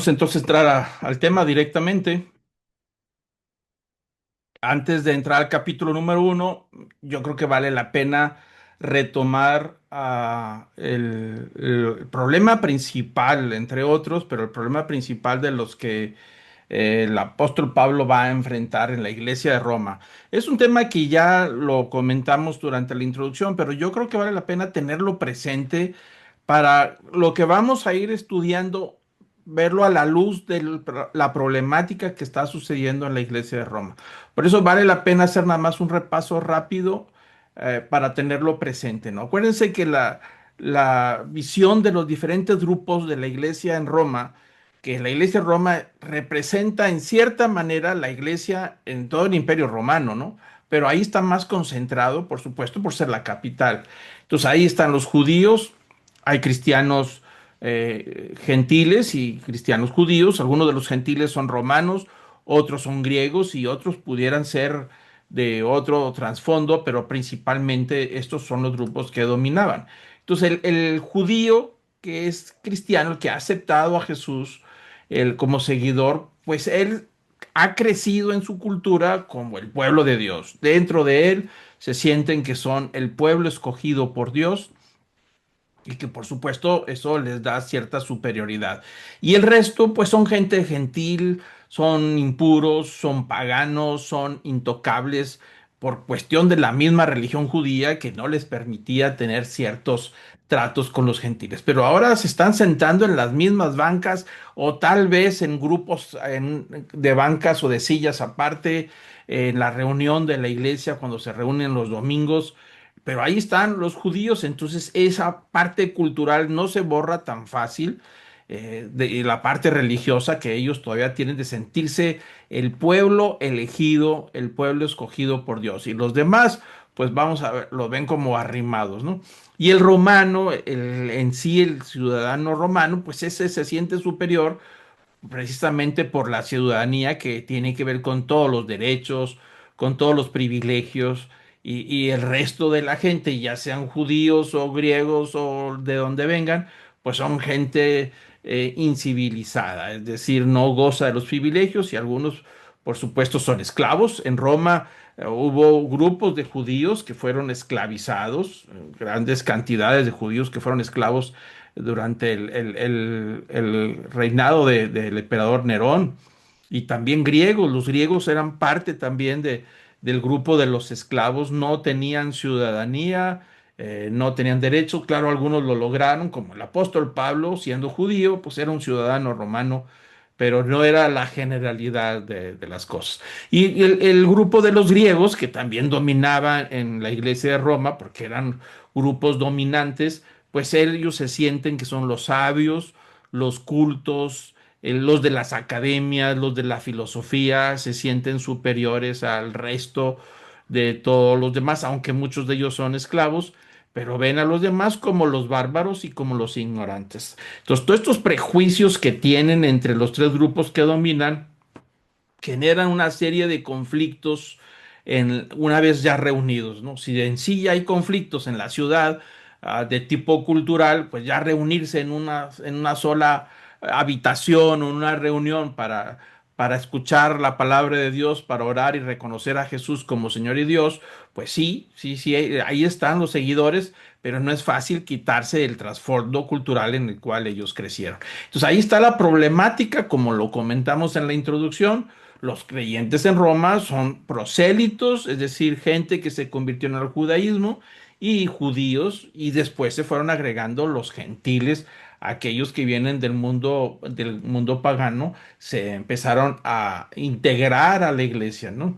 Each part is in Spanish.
Entonces entrar al tema directamente. Antes de entrar al capítulo número uno, yo creo que vale la pena retomar el problema principal, entre otros, pero el problema principal de los que el apóstol Pablo va a enfrentar en la iglesia de Roma. Es un tema que ya lo comentamos durante la introducción, pero yo creo que vale la pena tenerlo presente para lo que vamos a ir estudiando, verlo a la luz de la problemática que está sucediendo en la iglesia de Roma. Por eso vale la pena hacer nada más un repaso rápido para tenerlo presente, ¿no? Acuérdense que la visión de los diferentes grupos de la iglesia en Roma, que la iglesia de Roma representa en cierta manera la iglesia en todo el imperio romano, ¿no? Pero ahí está más concentrado, por supuesto, por ser la capital. Entonces ahí están los judíos, hay cristianos gentiles y cristianos judíos. Algunos de los gentiles son romanos, otros son griegos y otros pudieran ser de otro trasfondo, pero principalmente estos son los grupos que dominaban. Entonces el judío que es cristiano, el que ha aceptado a Jesús como seguidor, pues él ha crecido en su cultura como el pueblo de Dios. Dentro de él se sienten que son el pueblo escogido por Dios y que por supuesto eso les da cierta superioridad. Y el resto pues son gente gentil, son impuros, son paganos, son intocables por cuestión de la misma religión judía que no les permitía tener ciertos tratos con los gentiles. Pero ahora se están sentando en las mismas bancas o tal vez en grupos de bancas o de sillas aparte en la reunión de la iglesia cuando se reúnen los domingos, pero ahí están los judíos, entonces esa parte cultural no se borra tan fácil, de la parte religiosa que ellos todavía tienen de sentirse el pueblo elegido, el pueblo escogido por Dios. Y los demás, pues vamos a ver, lo ven como arrimados, ¿no? Y el romano, en sí, el ciudadano romano, pues ese se siente superior precisamente por la ciudadanía que tiene que ver con todos los derechos, con todos los privilegios y el resto de la gente, ya sean judíos o griegos o de donde vengan, pues son gente incivilizada, es decir, no goza de los privilegios y algunos, por supuesto, son esclavos. En Roma hubo grupos de judíos que fueron esclavizados, grandes cantidades de judíos que fueron esclavos durante el reinado del emperador Nerón. Y también griegos, los griegos eran parte también del grupo de los esclavos, no tenían ciudadanía, no tenían derechos, claro, algunos lo lograron, como el apóstol Pablo, siendo judío, pues era un ciudadano romano, pero no era la generalidad de las cosas. Y el grupo de los griegos, que también dominaban en la iglesia de Roma, porque eran grupos dominantes, pues ellos se sienten que son los sabios, los cultos, los de las academias, los de la filosofía, se sienten superiores al resto de todos los demás, aunque muchos de ellos son esclavos, pero ven a los demás como los bárbaros y como los ignorantes. Entonces, todos estos prejuicios que tienen entre los tres grupos que dominan generan una serie de conflictos una vez ya reunidos, ¿no? Si en sí ya hay conflictos en la ciudad de tipo cultural, pues ya reunirse en una sola habitación o una reunión para escuchar la palabra de Dios, para orar y reconocer a Jesús como Señor y Dios, pues sí, sí, sí, ahí están los seguidores, pero no es fácil quitarse el trasfondo cultural en el cual ellos crecieron. Entonces ahí está la problemática, como lo comentamos en la introducción. Los creyentes en Roma son prosélitos, es decir, gente que se convirtió en el judaísmo, y judíos, y después se fueron agregando los gentiles, aquellos que vienen del mundo pagano, se empezaron a integrar a la iglesia, ¿no?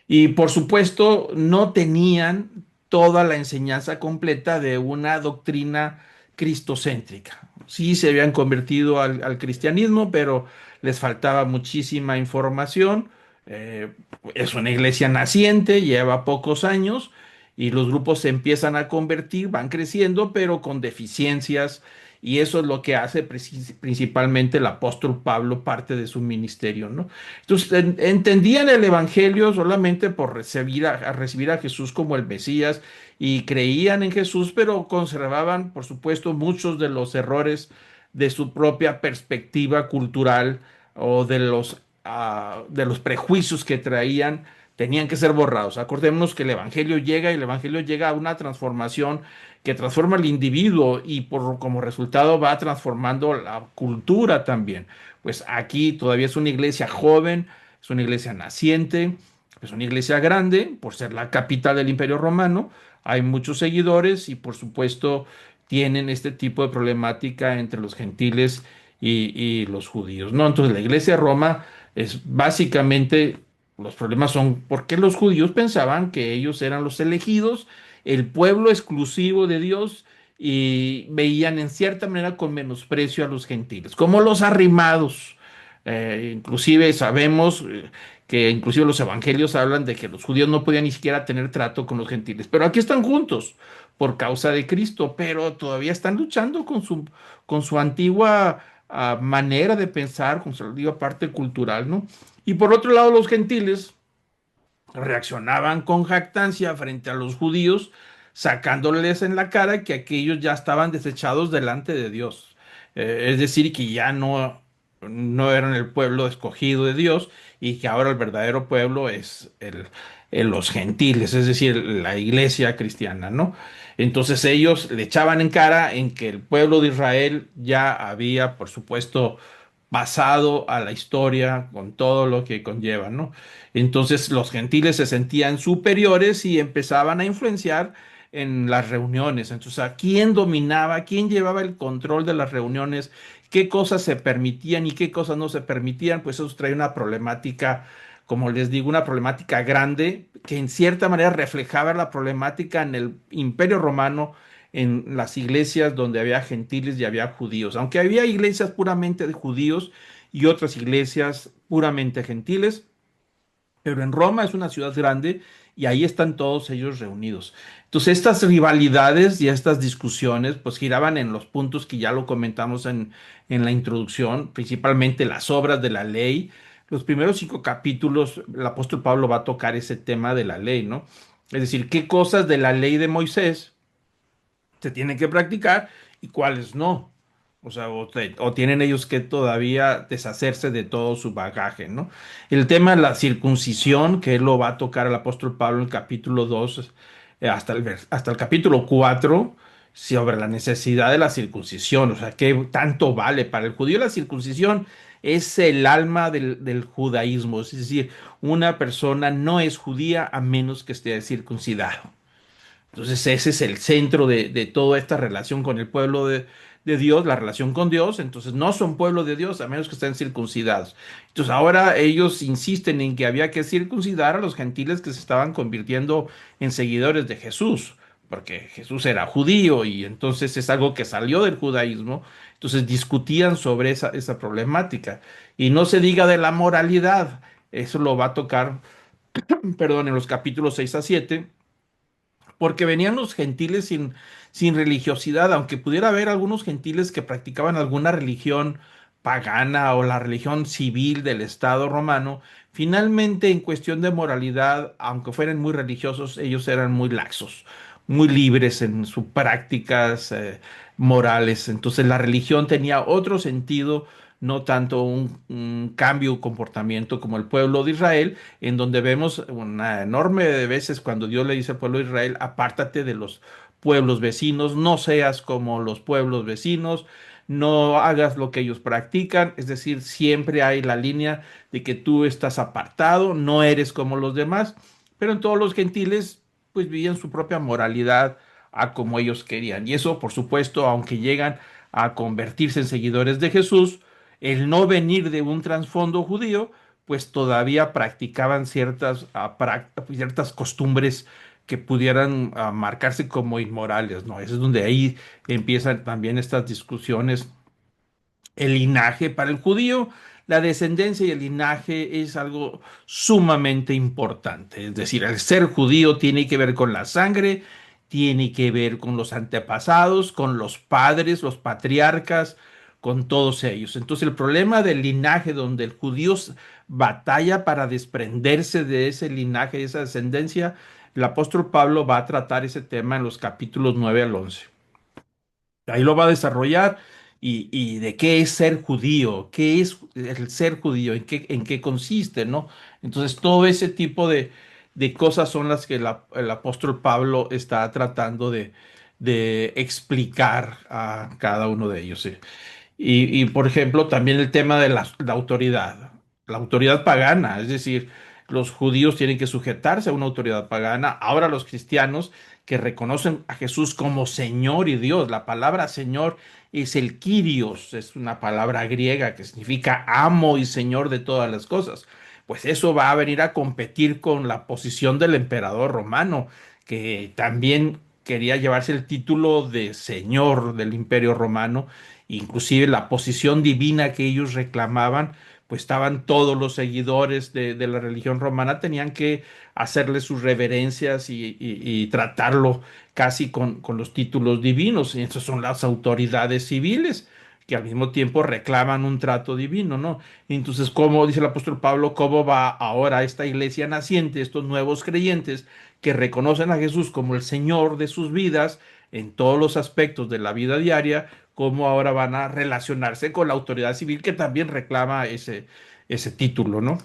Y por supuesto, no tenían toda la enseñanza completa de una doctrina cristocéntrica. Sí se habían convertido al cristianismo, pero les faltaba muchísima información. Eh, es una iglesia naciente, lleva pocos años y los grupos se empiezan a convertir, van creciendo, pero con deficiencias. Y eso es lo que hace principalmente el apóstol Pablo, parte de su ministerio, ¿no? Entonces, entendían el Evangelio solamente por recibir a Jesús como el Mesías y creían en Jesús, pero conservaban, por supuesto, muchos de los errores de su propia perspectiva cultural o de los prejuicios que traían, tenían que ser borrados. Acordémonos que el Evangelio llega y el Evangelio llega a una transformación que transforma al individuo y como resultado va transformando la cultura también. Pues aquí todavía es una iglesia joven, es una iglesia naciente, es una iglesia grande por ser la capital del Imperio Romano. Hay muchos seguidores y por supuesto tienen este tipo de problemática entre los gentiles y los judíos, ¿no? Entonces la iglesia de Roma es básicamente, los problemas son porque los judíos pensaban que ellos eran los elegidos, el pueblo exclusivo de Dios, y veían en cierta manera con menosprecio a los gentiles, como los arrimados. Inclusive sabemos que inclusive los evangelios hablan de que los judíos no podían ni siquiera tener trato con los gentiles, pero aquí están juntos por causa de Cristo, pero todavía están luchando con su antigua manera de pensar, con su antigua parte cultural, ¿no? Y por otro lado, los gentiles reaccionaban con jactancia frente a los judíos, sacándoles en la cara que aquellos ya estaban desechados delante de Dios. Es decir, que ya no eran el pueblo escogido de Dios y que ahora el verdadero pueblo es los gentiles, es decir, la iglesia cristiana, ¿no? Entonces ellos le echaban en cara en que el pueblo de Israel ya había, por supuesto, pasado a la historia con todo lo que conlleva, ¿no? Entonces los gentiles se sentían superiores y empezaban a influenciar en las reuniones. Entonces, ¿a quién dominaba? ¿Quién llevaba el control de las reuniones? ¿Qué cosas se permitían y qué cosas no se permitían? Pues eso trae una problemática, como les digo, una problemática grande que en cierta manera reflejaba la problemática en el Imperio Romano, en las iglesias donde había gentiles y había judíos. Aunque había iglesias puramente de judíos y otras iglesias puramente gentiles, pero en Roma es una ciudad grande y ahí están todos ellos reunidos. Entonces, estas rivalidades y estas discusiones, pues giraban en los puntos que ya lo comentamos en la introducción, principalmente las obras de la ley. Los primeros 5 capítulos, el apóstol Pablo va a tocar ese tema de la ley, ¿no? Es decir, qué cosas de la ley de Moisés se tienen que practicar y cuáles no. O sea, o tienen ellos que todavía deshacerse de todo su bagaje, ¿no? El tema de la circuncisión, que él lo va a tocar el apóstol Pablo en el capítulo 2 hasta el capítulo 4 sobre la necesidad de la circuncisión. O sea, qué tanto vale para el judío la circuncisión. Es el alma del judaísmo. Es decir, una persona no es judía a menos que esté circuncidado. Entonces ese es el centro de toda esta relación con el pueblo de Dios, la relación con Dios. Entonces no son pueblo de Dios a menos que estén circuncidados. Entonces ahora ellos insisten en que había que circuncidar a los gentiles que se estaban convirtiendo en seguidores de Jesús, porque Jesús era judío y entonces es algo que salió del judaísmo. Entonces discutían sobre esa problemática. Y no se diga de la moralidad. Eso lo va a tocar, perdón, en los capítulos 6 a 7 porque venían los gentiles sin religiosidad, aunque pudiera haber algunos gentiles que practicaban alguna religión pagana o la religión civil del Estado romano, finalmente en cuestión de moralidad, aunque fueran muy religiosos, ellos eran muy laxos, muy libres en sus prácticas morales. Entonces la religión tenía otro sentido, no tanto un cambio de comportamiento como el pueblo de Israel, en donde vemos una enorme de veces cuando Dios le dice al pueblo de Israel, apártate de los pueblos vecinos, no seas como los pueblos vecinos, no hagas lo que ellos practican, es decir, siempre hay la línea de que tú estás apartado, no eres como los demás, pero en todos los gentiles pues vivían su propia moralidad a como ellos querían. Y eso, por supuesto, aunque llegan a convertirse en seguidores de Jesús, el no venir de un trasfondo judío, pues todavía practicaban ciertas costumbres que pudieran marcarse como inmorales, ¿no? Eso es donde ahí empiezan también estas discusiones. El linaje para el judío, la descendencia y el linaje es algo sumamente importante. Es decir, el ser judío tiene que ver con la sangre, tiene que ver con los antepasados, con los padres, los patriarcas, con todos ellos. Entonces, el problema del linaje, donde el judío batalla para desprenderse de ese linaje, de esa descendencia, el apóstol Pablo va a tratar ese tema en los capítulos 9 al 11. Ahí lo va a desarrollar y de qué es ser judío, qué es el ser judío, en qué consiste, ¿no? Entonces, todo ese tipo de cosas son las que el apóstol Pablo está tratando de explicar a cada uno de ellos. ¿Sí? Por ejemplo, también el tema de la autoridad pagana, es decir, los judíos tienen que sujetarse a una autoridad pagana. Ahora los cristianos que reconocen a Jesús como Señor y Dios, la palabra Señor es el Kyrios, es una palabra griega que significa amo y Señor de todas las cosas. Pues eso va a venir a competir con la posición del emperador romano, que también quería llevarse el título de Señor del Imperio Romano. Inclusive la posición divina que ellos reclamaban, pues estaban todos los seguidores de la religión romana, tenían que hacerle sus reverencias y tratarlo casi con los títulos divinos. Y esas son las autoridades civiles que al mismo tiempo reclaman un trato divino, ¿no? Entonces, como dice el apóstol Pablo, ¿cómo va ahora esta iglesia naciente, estos nuevos creyentes que reconocen a Jesús como el Señor de sus vidas en todos los aspectos de la vida diaria? ¿Cómo ahora van a relacionarse con la autoridad civil que también reclama ese título, ¿no?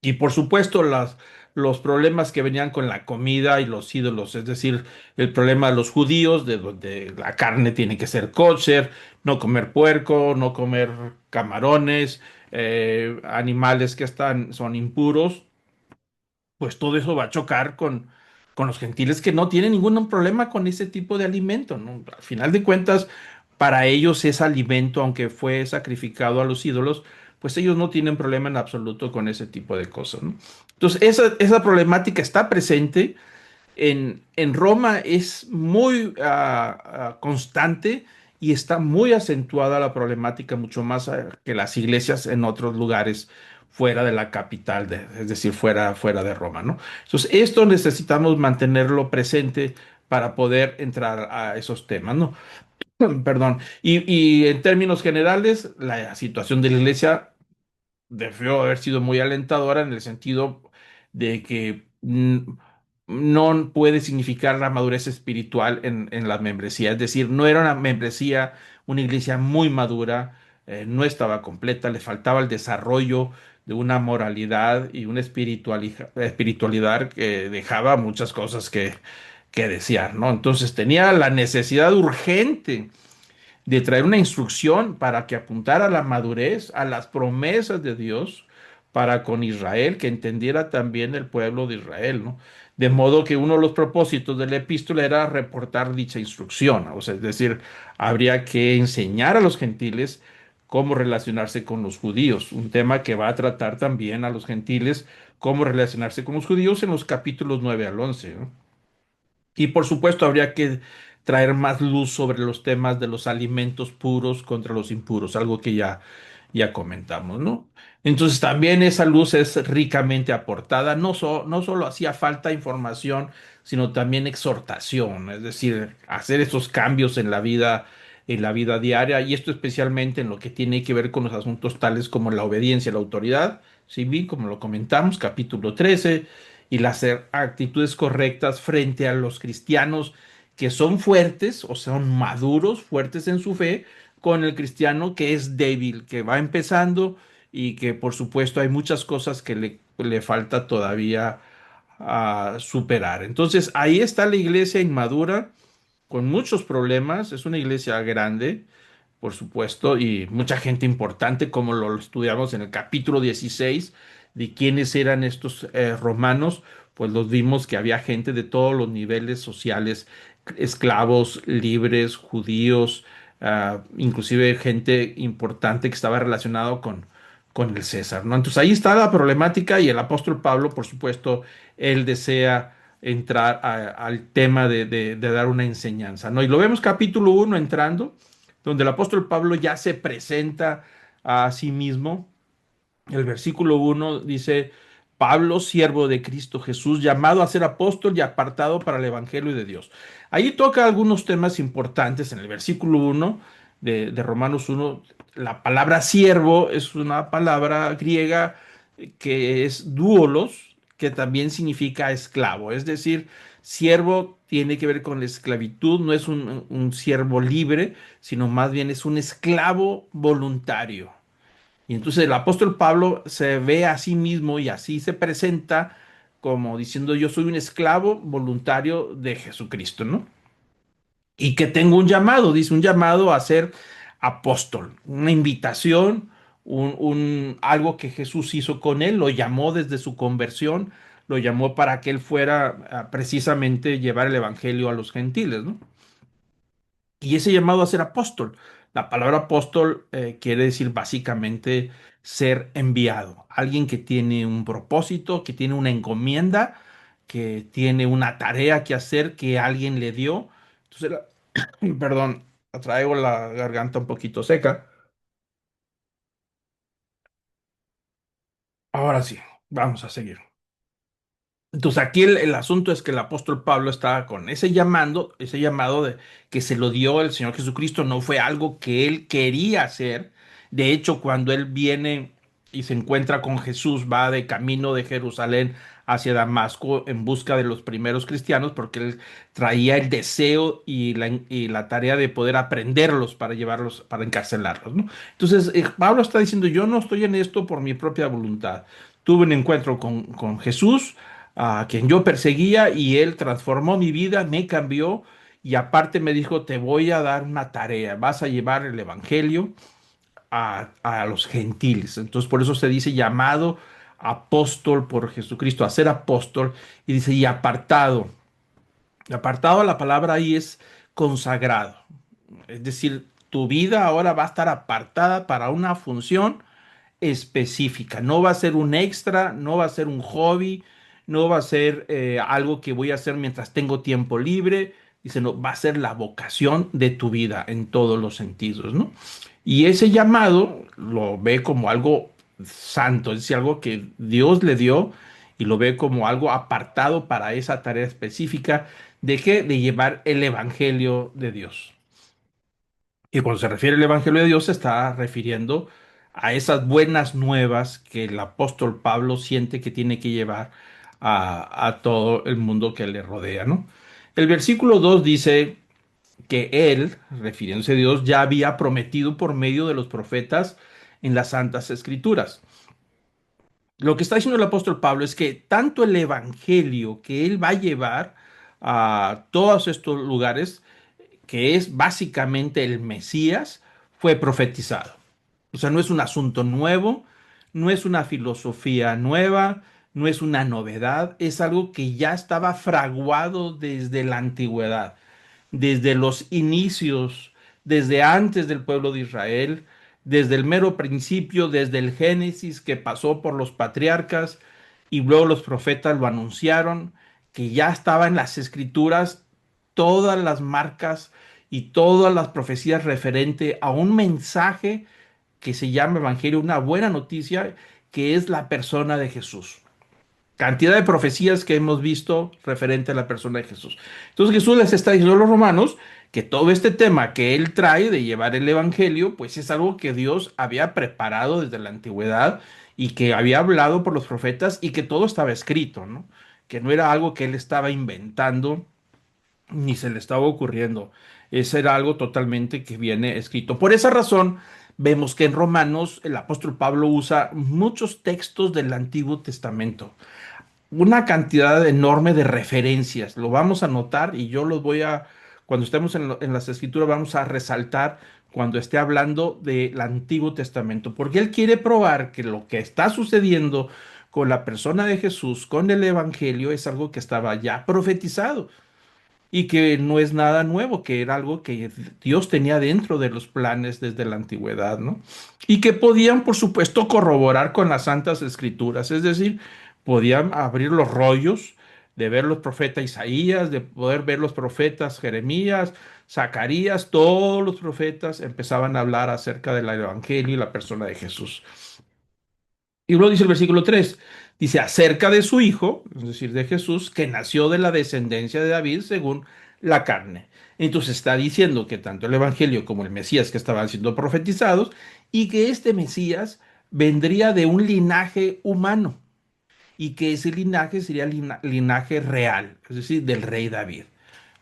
Y por supuesto, los problemas que venían con la comida y los ídolos, es decir, el problema de los judíos, de donde la carne tiene que ser kosher, no comer puerco, no comer camarones, animales que son impuros, pues todo eso va a chocar con los gentiles que no tienen ningún problema con ese tipo de alimento, ¿no? Al final de cuentas, para ellos es alimento, aunque fue sacrificado a los ídolos, pues ellos no tienen problema en absoluto con ese tipo de cosas, ¿no? Entonces, esa problemática está presente en Roma, es muy constante y está muy acentuada la problemática, mucho más que las iglesias en otros lugares fuera de la capital, es decir, fuera de Roma, ¿no? Entonces, esto necesitamos mantenerlo presente para poder entrar a esos temas, ¿no? Perdón. Y en términos generales, la situación de la iglesia debió haber sido muy alentadora en el sentido de que no puede significar la madurez espiritual en la membresía. Es decir, no era una membresía, una iglesia muy madura, no estaba completa, le faltaba el desarrollo de una moralidad y una espiritualidad que dejaba muchas cosas que desear, ¿no? Entonces tenía la necesidad urgente de traer una instrucción para que apuntara a la madurez, a las promesas de Dios para con Israel, que entendiera también el pueblo de Israel, ¿no? De modo que uno de los propósitos de la epístola era reportar dicha instrucción, o sea, es decir, habría que enseñar a los gentiles cómo relacionarse con los judíos, un tema que va a tratar también a los gentiles, cómo relacionarse con los judíos en los capítulos 9 al 11, ¿no? Y por supuesto habría que traer más luz sobre los temas de los alimentos puros contra los impuros, algo que ya comentamos, ¿no? Entonces también esa luz es ricamente aportada, no solo hacía falta información, sino también exhortación, es decir, hacer esos cambios en la vida diaria, y esto especialmente en lo que tiene que ver con los asuntos tales como la obediencia a la autoridad civil, como lo comentamos, capítulo 13 y las actitudes correctas frente a los cristianos que son fuertes o son maduros, fuertes en su fe, con el cristiano que es débil, que va empezando y que por supuesto hay muchas cosas que le falta todavía a superar. Entonces ahí está la iglesia inmadura con muchos problemas, es una iglesia grande, por supuesto, y mucha gente importante, como lo estudiamos en el capítulo 16 de quiénes eran estos romanos, pues los vimos que había gente de todos los niveles sociales, esclavos, libres, judíos, inclusive gente importante que estaba relacionado con el César, ¿no? Entonces ahí está la problemática y el apóstol Pablo, por supuesto, él desea entrar al tema de dar una enseñanza, ¿no? Y lo vemos capítulo 1 entrando donde el apóstol Pablo ya se presenta a sí mismo. El versículo 1 dice, Pablo, siervo de Cristo Jesús, llamado a ser apóstol y apartado para el Evangelio de Dios. Ahí toca algunos temas importantes en el versículo 1 de Romanos 1. La palabra siervo es una palabra griega que es doulos, que también significa esclavo. Es decir, siervo tiene que ver con la esclavitud, no es un siervo libre, sino más bien es un esclavo voluntario. Y entonces el apóstol Pablo se ve a sí mismo y así se presenta como diciendo yo soy un esclavo voluntario de Jesucristo, ¿no? Y que tengo un llamado, dice un llamado a ser apóstol, una invitación, algo que Jesús hizo con él, lo llamó desde su conversión, lo llamó para que él fuera precisamente llevar el evangelio a los gentiles, ¿no? Y ese llamado a ser apóstol. La palabra apóstol quiere decir básicamente ser enviado. Alguien que tiene un propósito, que tiene una encomienda, que tiene una tarea que hacer que alguien le dio. Entonces, perdón, traigo la garganta un poquito seca. Ahora sí, vamos a seguir. Entonces aquí el asunto es que el apóstol Pablo estaba con ese llamado de que se lo dio el Señor Jesucristo, no fue algo que él quería hacer. De hecho, cuando él viene y se encuentra con Jesús, va de camino de Jerusalén hacia Damasco en busca de los primeros cristianos, porque él traía el deseo y la tarea de poder aprenderlos para llevarlos, para encarcelarlos, ¿no? Entonces, Pablo está diciendo, yo no estoy en esto por mi propia voluntad. Tuve un encuentro con Jesús a quien yo perseguía y él transformó mi vida, me cambió y aparte me dijo, te voy a dar una tarea, vas a llevar el evangelio a los gentiles. Entonces por eso se dice llamado apóstol por Jesucristo, a ser apóstol y dice y apartado. Apartado la palabra ahí es consagrado. Es decir, tu vida ahora va a estar apartada para una función específica. No va a ser un extra, no va a ser un hobby, no va a ser algo que voy a hacer mientras tengo tiempo libre. Dice, no, va a ser la vocación de tu vida en todos los sentidos, ¿no? Y ese llamado lo ve como algo santo, es decir, algo que Dios le dio y lo ve como algo apartado para esa tarea específica de qué, de llevar el evangelio de Dios. Y cuando se refiere al Evangelio de Dios, se está refiriendo a esas buenas nuevas que el apóstol Pablo siente que tiene que llevar a todo el mundo que le rodea, ¿no? El versículo 2 dice que él, refiriéndose a Dios, ya había prometido por medio de los profetas en las Santas Escrituras. Lo que está diciendo el apóstol Pablo es que tanto el Evangelio que él va a llevar a todos estos lugares, que es básicamente el Mesías, fue profetizado. O sea, no es un asunto nuevo, no es una filosofía nueva, no es una novedad, es algo que ya estaba fraguado desde la antigüedad, desde los inicios, desde antes del pueblo de Israel, desde el mero principio, desde el Génesis que pasó por los patriarcas y luego los profetas lo anunciaron, que ya estaba en las escrituras todas las marcas y todas las profecías referente a un mensaje que se llama Evangelio, una buena noticia, que es la persona de Jesús. Cantidad de profecías que hemos visto referente a la persona de Jesús. Entonces Jesús les está diciendo a los romanos que todo este tema que él trae de llevar el Evangelio, pues es algo que Dios había preparado desde la antigüedad y que había hablado por los profetas y que todo estaba escrito, ¿no? Que no era algo que él estaba inventando ni se le estaba ocurriendo. Eso era algo totalmente que viene escrito. Por esa razón, vemos que en Romanos el apóstol Pablo usa muchos textos del Antiguo Testamento, una cantidad enorme de referencias. Lo vamos a notar y yo los voy a, cuando estemos en las escrituras, vamos a resaltar cuando esté hablando del Antiguo Testamento, porque él quiere probar que lo que está sucediendo con la persona de Jesús, con el Evangelio, es algo que estaba ya profetizado y que no es nada nuevo, que era algo que Dios tenía dentro de los planes desde la antigüedad, ¿no? Y que podían, por supuesto, corroborar con las Santas Escrituras, es decir, podían abrir los rollos de ver los profetas Isaías, de poder ver los profetas Jeremías, Zacarías, todos los profetas empezaban a hablar acerca del Evangelio y la persona de Jesús. Y luego dice el versículo 3 dice acerca de su hijo, es decir, de Jesús, que nació de la descendencia de David según la carne. Entonces está diciendo que tanto el Evangelio como el Mesías que estaban siendo profetizados y que este Mesías vendría de un linaje humano y que ese linaje sería linaje real, es decir, del rey David.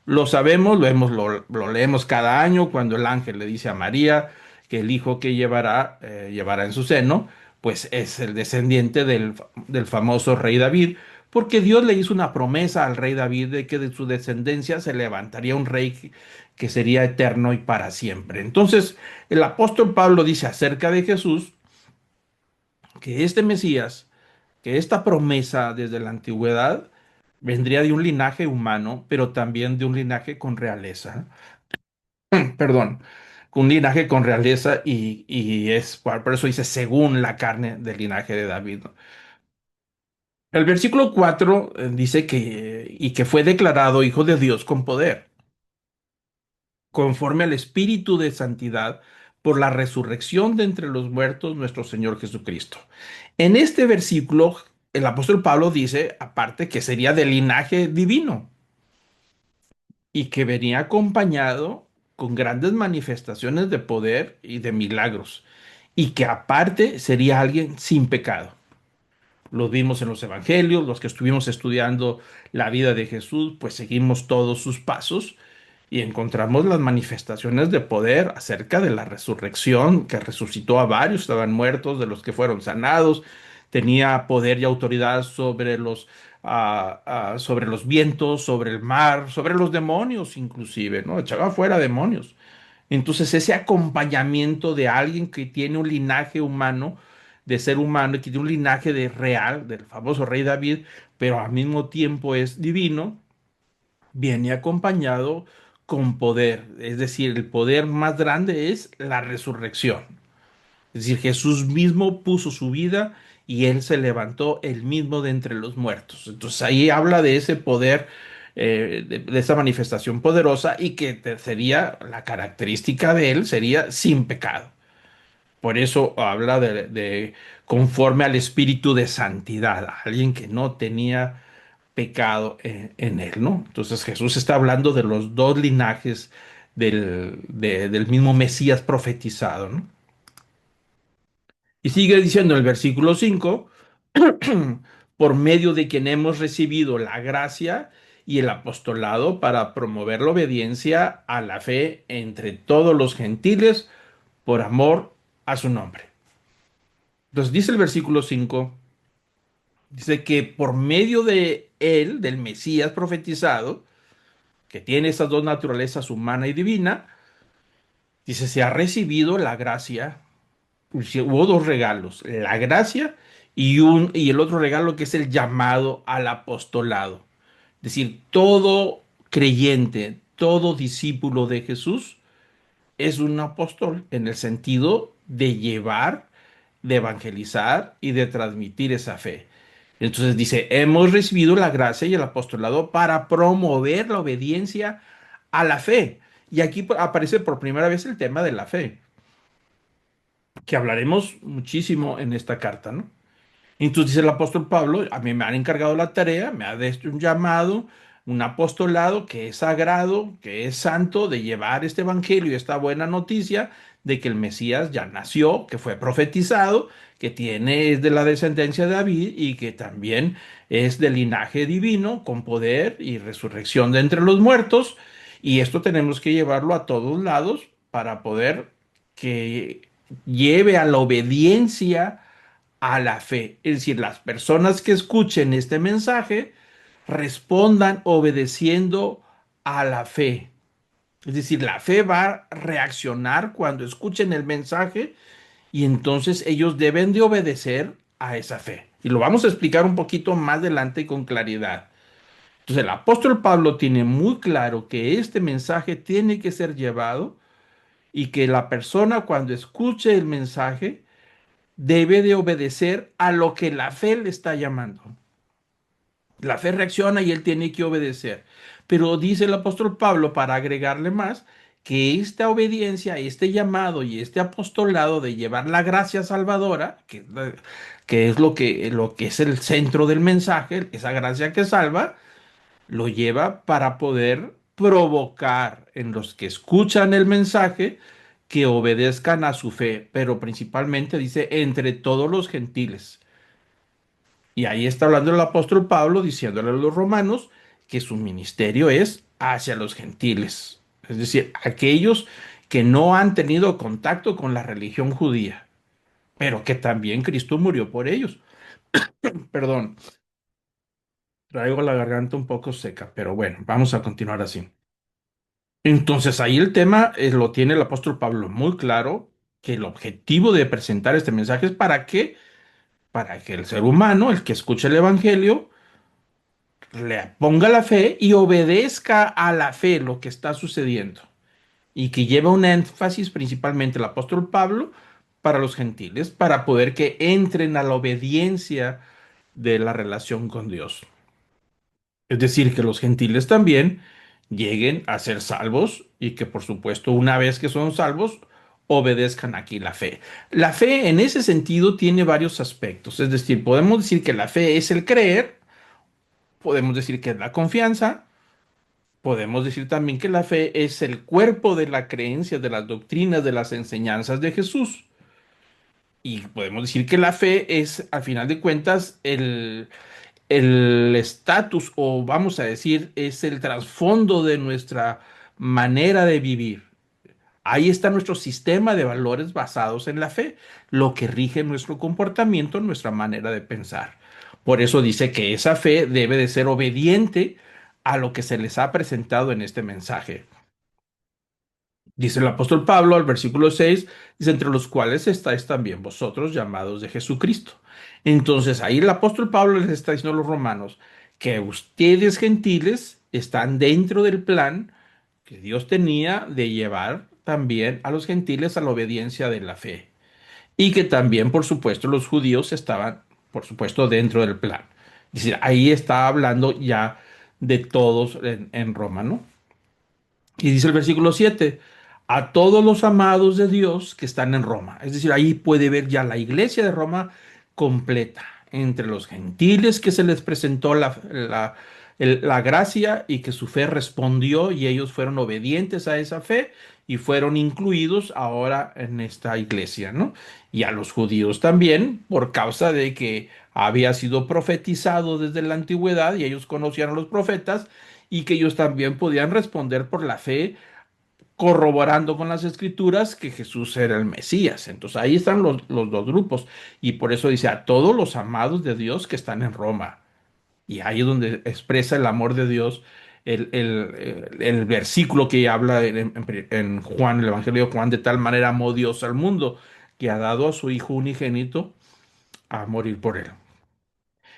Lo sabemos, lo leemos cada año cuando el ángel le dice a María que el hijo que llevará en su seno, pues es el descendiente del famoso rey David, porque Dios le hizo una promesa al rey David de que de su descendencia se levantaría un rey que sería eterno y para siempre. Entonces, el apóstol Pablo dice acerca de Jesús que este Mesías, que esta promesa desde la antigüedad vendría de un linaje humano, pero también de un linaje con realeza. Perdón, un linaje con realeza y es por eso dice según la carne del linaje de David, ¿no? El versículo 4 dice que fue declarado hijo de Dios con poder, conforme al Espíritu de santidad por la resurrección de entre los muertos nuestro Señor Jesucristo. En este versículo, el apóstol Pablo dice, aparte, que sería del linaje divino y que venía acompañado con grandes manifestaciones de poder y de milagros, y que aparte sería alguien sin pecado. Los vimos en los evangelios, los que estuvimos estudiando la vida de Jesús, pues seguimos todos sus pasos y encontramos las manifestaciones de poder acerca de la resurrección, que resucitó a varios, estaban muertos, de los que fueron sanados, tenía poder y autoridad sobre los vientos, sobre el mar, sobre los demonios inclusive, ¿no? Echaba fuera demonios. Entonces ese acompañamiento de alguien que tiene un linaje humano, de ser humano, y que tiene un linaje de real, del famoso rey David, pero al mismo tiempo es divino, viene acompañado con poder. Es decir, el poder más grande es la resurrección. Es decir, Jesús mismo puso su vida y él se levantó él mismo de entre los muertos. Entonces ahí habla de ese poder, de esa manifestación poderosa y que sería la característica de él, sería sin pecado. Por eso habla de conforme al espíritu de santidad, alguien que no tenía pecado en él, ¿no? Entonces Jesús está hablando de los dos linajes del mismo Mesías profetizado, ¿no? Y sigue diciendo en el versículo 5 por medio de quien hemos recibido la gracia y el apostolado para promover la obediencia a la fe entre todos los gentiles por amor a su nombre. Entonces dice el versículo 5 dice que por medio de él, del Mesías profetizado, que tiene esas dos naturalezas, humana y divina, dice, se ha recibido la gracia. Hubo dos regalos, la gracia y el otro regalo que es el llamado al apostolado. Es decir, todo creyente, todo discípulo de Jesús es un apóstol en el sentido de llevar, de evangelizar y de transmitir esa fe. Entonces dice, hemos recibido la gracia y el apostolado para promover la obediencia a la fe. Y aquí aparece por primera vez el tema de la fe, que hablaremos muchísimo en esta carta, ¿no? Entonces dice el apóstol Pablo, a mí me han encargado la tarea, me ha dado un llamado, un apostolado que es sagrado, que es santo, de llevar este evangelio y esta buena noticia de que el Mesías ya nació, que fue profetizado, que es de la descendencia de David y que también es del linaje divino, con poder y resurrección de entre los muertos. Y esto tenemos que llevarlo a todos lados para poder que lleve a la obediencia a la fe. Es decir, las personas que escuchen este mensaje respondan obedeciendo a la fe. Es decir, la fe va a reaccionar cuando escuchen el mensaje y entonces ellos deben de obedecer a esa fe. Y lo vamos a explicar un poquito más adelante con claridad. Entonces el apóstol Pablo tiene muy claro que este mensaje tiene que ser llevado y que la persona cuando escuche el mensaje debe de obedecer a lo que la fe le está llamando. La fe reacciona y él tiene que obedecer. Pero dice el apóstol Pablo, para agregarle más, que esta obediencia, este llamado y este apostolado de llevar la gracia salvadora, que es lo que es el centro del mensaje, esa gracia que salva, lo lleva para poder provocar en los que escuchan el mensaje que obedezcan a su fe, pero principalmente dice entre todos los gentiles. Y ahí está hablando el apóstol Pablo diciéndole a los romanos que su ministerio es hacia los gentiles, es decir, aquellos que no han tenido contacto con la religión judía, pero que también Cristo murió por ellos. Perdón, traigo la garganta un poco seca, pero bueno, vamos a continuar así. Entonces ahí el tema lo tiene el apóstol Pablo muy claro, que el objetivo de presentar este mensaje es para qué, para que el ser humano, el que escuche el evangelio, le ponga la fe y obedezca a la fe lo que está sucediendo. Y que lleva un énfasis principalmente el apóstol Pablo para los gentiles, para poder que entren a la obediencia de la relación con Dios. Es decir, que los gentiles también lleguen a ser salvos y que por supuesto una vez que son salvos, obedezcan aquí la fe. La fe en ese sentido tiene varios aspectos. Es decir, podemos decir que la fe es el creer, podemos decir que es la confianza, podemos decir también que la fe es el cuerpo de la creencia, de las doctrinas, de las enseñanzas de Jesús. Y podemos decir que la fe es, al final de cuentas, el estatus, o vamos a decir, es el trasfondo de nuestra manera de vivir. Ahí está nuestro sistema de valores basados en la fe, lo que rige nuestro comportamiento, nuestra manera de pensar. Por eso dice que esa fe debe de ser obediente a lo que se les ha presentado en este mensaje. Dice el apóstol Pablo al versículo 6, dice, entre los cuales estáis también vosotros llamados de Jesucristo. Entonces ahí el apóstol Pablo les está diciendo a los romanos que ustedes gentiles están dentro del plan que Dios tenía de llevar también a los gentiles a la obediencia de la fe. Y que también, por supuesto, los judíos estaban, por supuesto, dentro del plan. Es decir, ahí está hablando ya de todos en Roma, ¿no? Y dice el versículo 7, a todos los amados de Dios que están en Roma. Es decir, ahí puede ver ya la iglesia de Roma completa, entre los gentiles que se les presentó la gracia y que su fe respondió y ellos fueron obedientes a esa fe y fueron incluidos ahora en esta iglesia, ¿no? Y a los judíos también, por causa de que había sido profetizado desde la antigüedad y ellos conocían a los profetas y que ellos también podían responder por la fe, corroborando con las escrituras que Jesús era el Mesías. Entonces ahí están los dos grupos. Y por eso dice a todos los amados de Dios que están en Roma. Y ahí es donde expresa el amor de Dios el versículo que habla en Juan, el Evangelio de Juan, de tal manera amó Dios al mundo que ha dado a su Hijo unigénito a morir por él.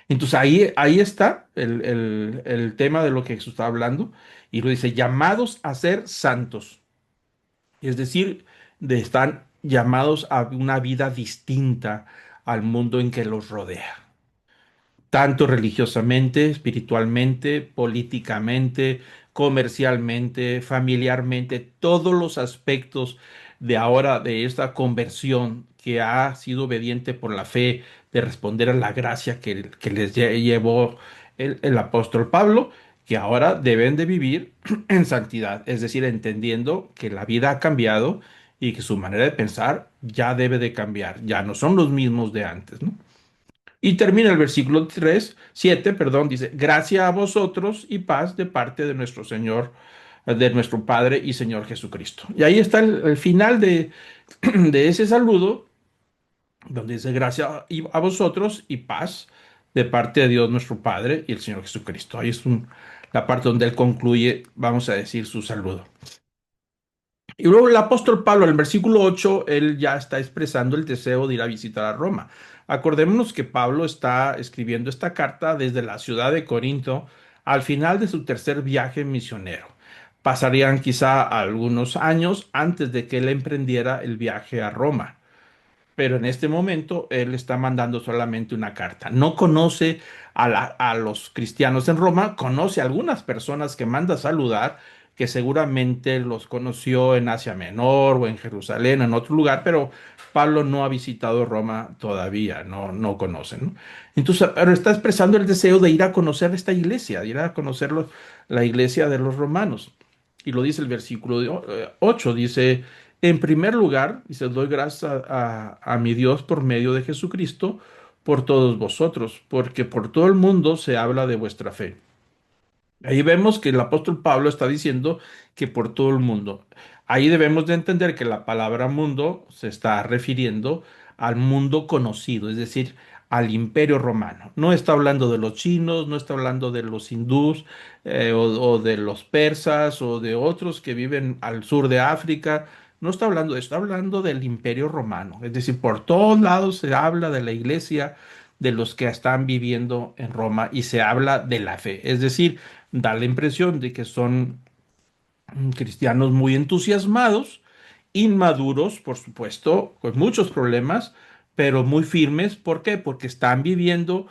Entonces ahí está el tema de lo que Jesús está hablando y lo dice, llamados a ser santos, es decir, de estar llamados a una vida distinta al mundo en que los rodea tanto religiosamente, espiritualmente, políticamente, comercialmente, familiarmente, todos los aspectos de ahora de esta conversión que ha sido obediente por la fe de responder a la gracia que les llevó el apóstol Pablo, que ahora deben de vivir en santidad, es decir, entendiendo que la vida ha cambiado y que su manera de pensar ya debe de cambiar, ya no son los mismos de antes, ¿no? Y termina el versículo 3 7 perdón, dice, gracia a vosotros y paz de parte de nuestro Señor, de nuestro Padre y Señor Jesucristo. Y ahí está el final de ese saludo, donde dice, gracia a vosotros y paz de parte de Dios nuestro Padre y el Señor Jesucristo. Ahí es la parte donde él concluye, vamos a decir, su saludo. Y luego el apóstol Pablo, en el versículo 8 él ya está expresando el deseo de ir a visitar a Roma. Acordémonos que Pablo está escribiendo esta carta desde la ciudad de Corinto al final de su tercer viaje misionero. Pasarían quizá algunos años antes de que él emprendiera el viaje a Roma, pero en este momento él está mandando solamente una carta. No conoce a los cristianos en Roma, conoce a algunas personas que manda a saludar, que seguramente los conoció en Asia Menor o en Jerusalén, en otro lugar, pero Pablo no ha visitado Roma todavía, no conoce, ¿no? Entonces, pero está expresando el deseo de ir a conocer esta iglesia, de ir a conocer la iglesia de los romanos. Y lo dice el versículo 8, dice, en primer lugar, dice, doy gracias a mi Dios por medio de Jesucristo, por todos vosotros, porque por todo el mundo se habla de vuestra fe. Ahí vemos que el apóstol Pablo está diciendo que por todo el mundo. Ahí debemos de entender que la palabra mundo se está refiriendo al mundo conocido, es decir, al imperio romano. No está hablando de los chinos, no está hablando de los hindús, o de los persas o de otros que viven al sur de África. No está hablando de esto, está hablando del imperio romano. Es decir, por todos lados se habla de la iglesia, de los que están viviendo en Roma, y se habla de la fe. Es decir, da la impresión de que son cristianos muy entusiasmados, inmaduros, por supuesto, con muchos problemas, pero muy firmes. ¿Por qué? Porque están viviendo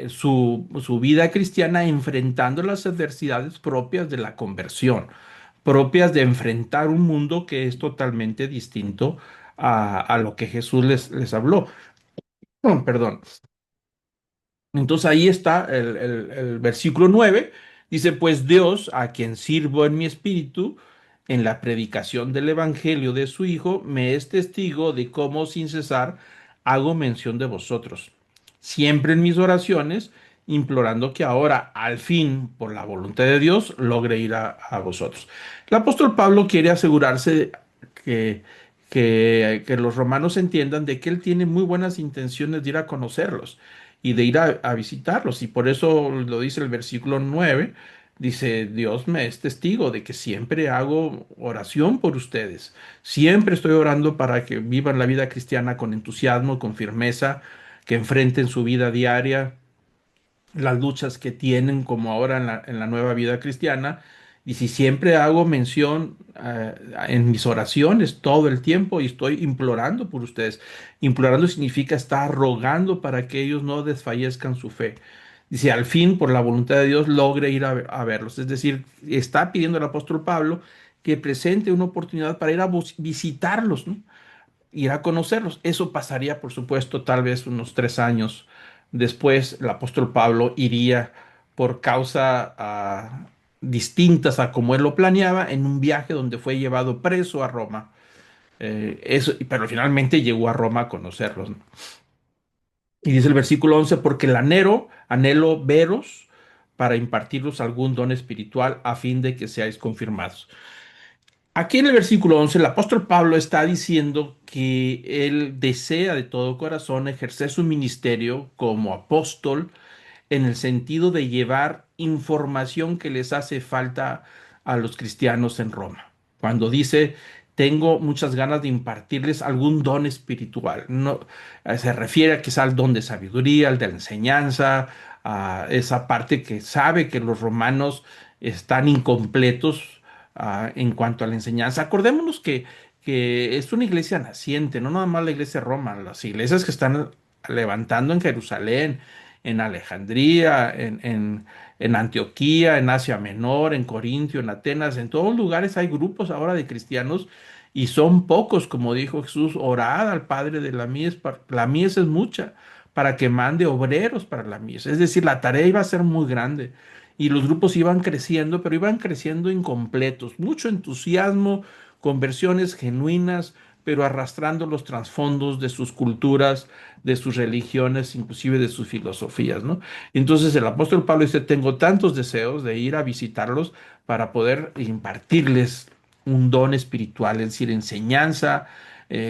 su vida cristiana enfrentando las adversidades propias de la conversión, propias de enfrentar un mundo que es totalmente distinto a lo que Jesús les habló. Perdón. Entonces ahí está el versículo 9. Dice, pues Dios, a quien sirvo en mi espíritu, en la predicación del Evangelio de su Hijo, me es testigo de cómo sin cesar hago mención de vosotros, siempre en mis oraciones, implorando que ahora, al fin, por la voluntad de Dios, logre ir a vosotros. El apóstol Pablo quiere asegurarse que, que los romanos entiendan de que él tiene muy buenas intenciones de ir a conocerlos y de ir a visitarlos. Y por eso lo dice el versículo 9. Dice, Dios me es testigo de que siempre hago oración por ustedes. Siempre estoy orando para que vivan la vida cristiana con entusiasmo, con firmeza, que enfrenten su vida diaria, las luchas que tienen como ahora en la nueva vida cristiana. Y si siempre hago mención en mis oraciones todo el tiempo y estoy implorando por ustedes. Implorando significa estar rogando para que ellos no desfallezcan su fe. Dice, al fin, por la voluntad de Dios, logre ir a verlos. Es decir, está pidiendo el apóstol Pablo que presente una oportunidad para ir a visitarlos, ¿no? Ir a conocerlos. Eso pasaría, por supuesto, tal vez unos 3 años después. El apóstol Pablo iría por causa distintas a como él lo planeaba, en un viaje donde fue llevado preso a Roma. Pero finalmente llegó a Roma a conocerlos, ¿no? Y dice el versículo 11, porque el anhelo veros para impartiros algún don espiritual a fin de que seáis confirmados. Aquí en el versículo 11, el apóstol Pablo está diciendo que él desea de todo corazón ejercer su ministerio como apóstol en el sentido de llevar información que les hace falta a los cristianos en Roma. Cuando dice, tengo muchas ganas de impartirles algún don espiritual, no, se refiere a quizá al don de sabiduría, al de la enseñanza, a esa parte que sabe que los romanos están incompletos en cuanto a la enseñanza. Acordémonos que es una iglesia naciente, no nada más la iglesia de Roma, las iglesias que están levantando en Jerusalén, en Alejandría, en Antioquía, en Asia Menor, en Corintio, en Atenas, en todos lugares hay grupos ahora de cristianos y son pocos, como dijo Jesús, orad al Padre de la mies, la mies es mucha, para que mande obreros para la mies. Es decir, la tarea iba a ser muy grande y los grupos iban creciendo, pero iban creciendo incompletos, mucho entusiasmo, conversiones genuinas, pero arrastrando los trasfondos de sus culturas, de sus religiones, inclusive de sus filosofías, ¿no? Entonces el apóstol Pablo dice, tengo tantos deseos de ir a visitarlos para poder impartirles un don espiritual, es decir, enseñanza,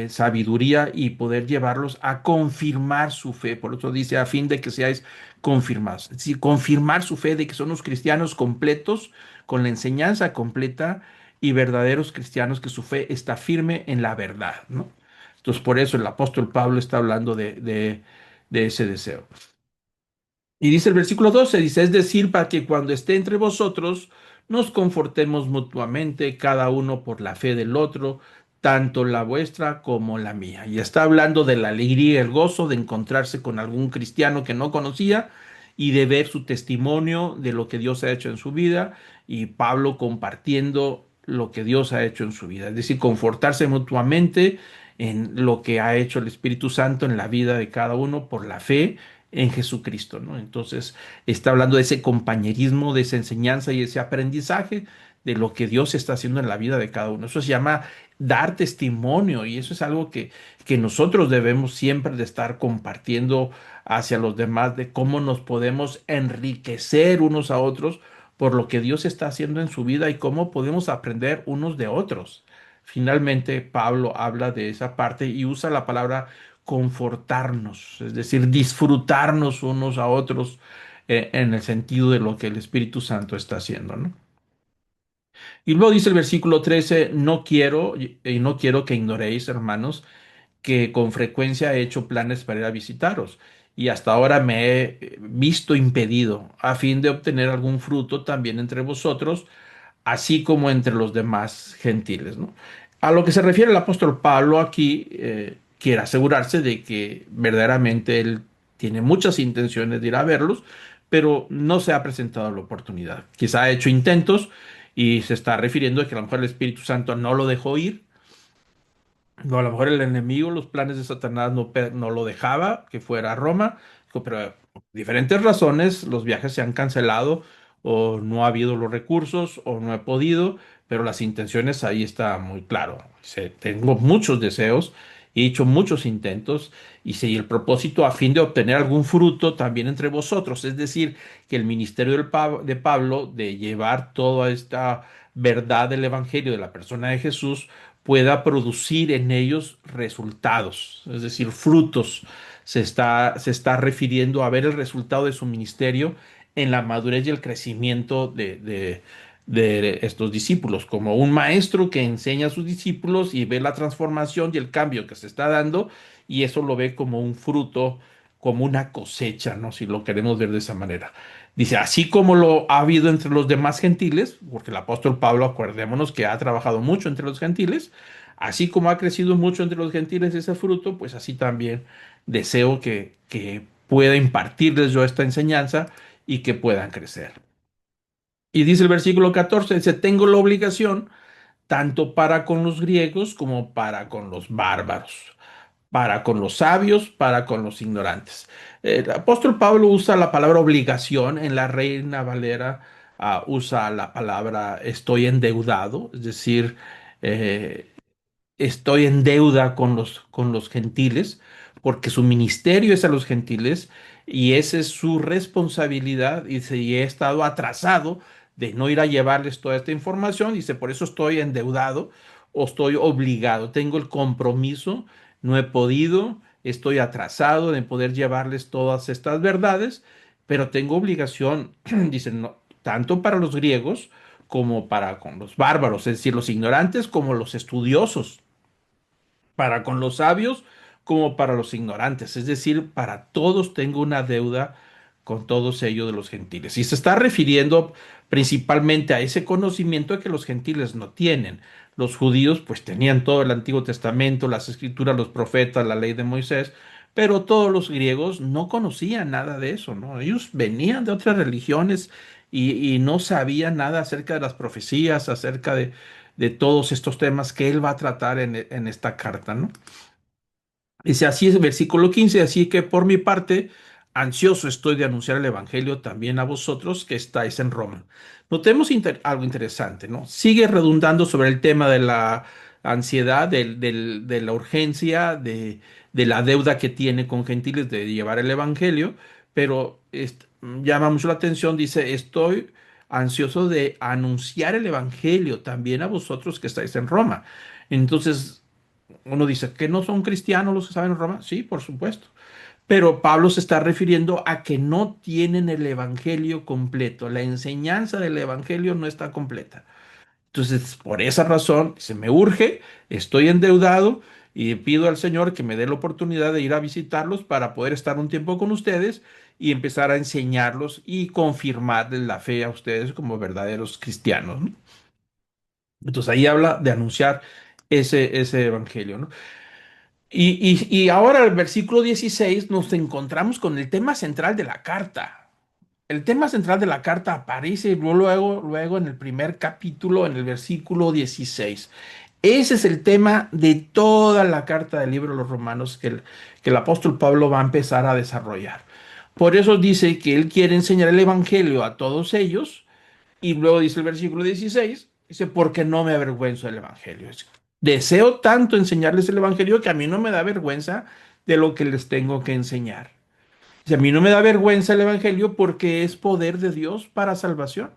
sabiduría, y poder llevarlos a confirmar su fe. Por eso dice, a fin de que seáis confirmados. Es decir, confirmar su fe de que son los cristianos completos, con la enseñanza completa, y verdaderos cristianos que su fe está firme en la verdad, ¿no? Entonces, por eso el apóstol Pablo está hablando de ese deseo. Y dice el versículo 12, dice, es decir, para que cuando esté entre vosotros nos confortemos mutuamente, cada uno por la fe del otro, tanto la vuestra como la mía. Y está hablando de la alegría y el gozo de encontrarse con algún cristiano que no conocía y de ver su testimonio de lo que Dios ha hecho en su vida, y Pablo compartiendo lo que Dios ha hecho en su vida. Es decir, confortarse mutuamente en lo que ha hecho el Espíritu Santo en la vida de cada uno por la fe en Jesucristo, ¿no? Entonces está hablando de ese compañerismo, de esa enseñanza y ese aprendizaje de lo que Dios está haciendo en la vida de cada uno. Eso se llama dar testimonio, y eso es algo que nosotros debemos siempre de estar compartiendo hacia los demás, de cómo nos podemos enriquecer unos a otros por lo que Dios está haciendo en su vida y cómo podemos aprender unos de otros. Finalmente, Pablo habla de esa parte y usa la palabra confortarnos, es decir, disfrutarnos unos a otros en el sentido de lo que el Espíritu Santo está haciendo, ¿no? Y luego dice el versículo 13: no quiero y no quiero que ignoréis, hermanos, que con frecuencia he hecho planes para ir a visitaros y hasta ahora me he visto impedido a fin de obtener algún fruto también entre vosotros, así como entre los demás gentiles, ¿no? A lo que se refiere el apóstol Pablo aquí, quiere asegurarse de que verdaderamente él tiene muchas intenciones de ir a verlos, pero no se ha presentado la oportunidad. Quizá ha hecho intentos y se está refiriendo a que a lo mejor el Espíritu Santo no lo dejó ir. No, a lo mejor el enemigo, los planes de Satanás no lo dejaba que fuera a Roma, dijo, pero por diferentes razones los viajes se han cancelado o no ha habido los recursos o no he podido, pero las intenciones ahí está muy claro. Dice, tengo muchos deseos, he hecho muchos intentos y si el propósito a fin de obtener algún fruto también entre vosotros, es decir, que el ministerio de Pablo de llevar toda esta verdad del Evangelio de la persona de Jesús pueda producir en ellos resultados, es decir, frutos. Se está refiriendo a ver el resultado de su ministerio en la madurez y el crecimiento de estos discípulos, como un maestro que enseña a sus discípulos y ve la transformación y el cambio que se está dando, y eso lo ve como un fruto, como una cosecha, ¿no? Si lo queremos ver de esa manera. Dice, así como lo ha habido entre los demás gentiles, porque el apóstol Pablo, acordémonos que ha trabajado mucho entre los gentiles, así como ha crecido mucho entre los gentiles ese fruto, pues así también deseo que pueda impartirles yo esta enseñanza y que puedan crecer. Y dice el versículo 14, dice, tengo la obligación tanto para con los griegos como para con los bárbaros, para con los sabios, para con los ignorantes. El apóstol Pablo usa la palabra obligación en la Reina Valera, usa la palabra estoy endeudado, es decir, eh, estoy en deuda con los gentiles, porque su ministerio es a los gentiles y esa es su responsabilidad. Dice, y he estado atrasado de no ir a llevarles toda esta información. Dice, por eso estoy endeudado o estoy obligado. Tengo el compromiso, no he podido, estoy atrasado de poder llevarles todas estas verdades, pero tengo obligación, dice, no, tanto para los griegos como para con los bárbaros, es decir, los ignorantes como los estudiosos, para con los sabios como para los ignorantes, es decir, para todos tengo una deuda con todos ellos de los gentiles. Y se está refiriendo principalmente a ese conocimiento que los gentiles no tienen. Los judíos pues tenían todo el Antiguo Testamento, las escrituras, los profetas, la ley de Moisés, pero todos los griegos no conocían nada de eso, ¿no? Ellos venían de otras religiones y no sabían nada acerca de las profecías, acerca de todos estos temas que él va a tratar en esta carta, ¿no? Dice así es el versículo 15, así que por mi parte, ansioso estoy de anunciar el Evangelio también a vosotros que estáis en Roma. Notemos algo interesante, ¿no? Sigue redundando sobre el tema de la ansiedad, de la urgencia, de la deuda que tiene con gentiles de llevar el Evangelio, pero llama mucho la atención, dice, estoy ansioso de anunciar el Evangelio también a vosotros que estáis en Roma. Entonces, uno dice que no son cristianos los que saben en Roma. Sí, por supuesto. Pero Pablo se está refiriendo a que no tienen el evangelio completo. La enseñanza del evangelio no está completa. Entonces, por esa razón, se me urge, estoy endeudado y pido al Señor que me dé la oportunidad de ir a visitarlos para poder estar un tiempo con ustedes y empezar a enseñarlos y confirmarles la fe a ustedes como verdaderos cristianos, ¿no? Entonces ahí habla de anunciar ese evangelio, ¿no? Y ahora el versículo 16 nos encontramos con el tema central de la carta. El tema central de la carta aparece luego en el primer capítulo, en el versículo 16. Ese es el tema de toda la carta del libro de los Romanos que el apóstol Pablo va a empezar a desarrollar. Por eso dice que él quiere enseñar el evangelio a todos ellos y luego dice el versículo 16, dice, porque no me avergüenzo del evangelio. Deseo tanto enseñarles el evangelio que a mí no me da vergüenza de lo que les tengo que enseñar. Dice, a mí no me da vergüenza el evangelio porque es poder de Dios para salvación.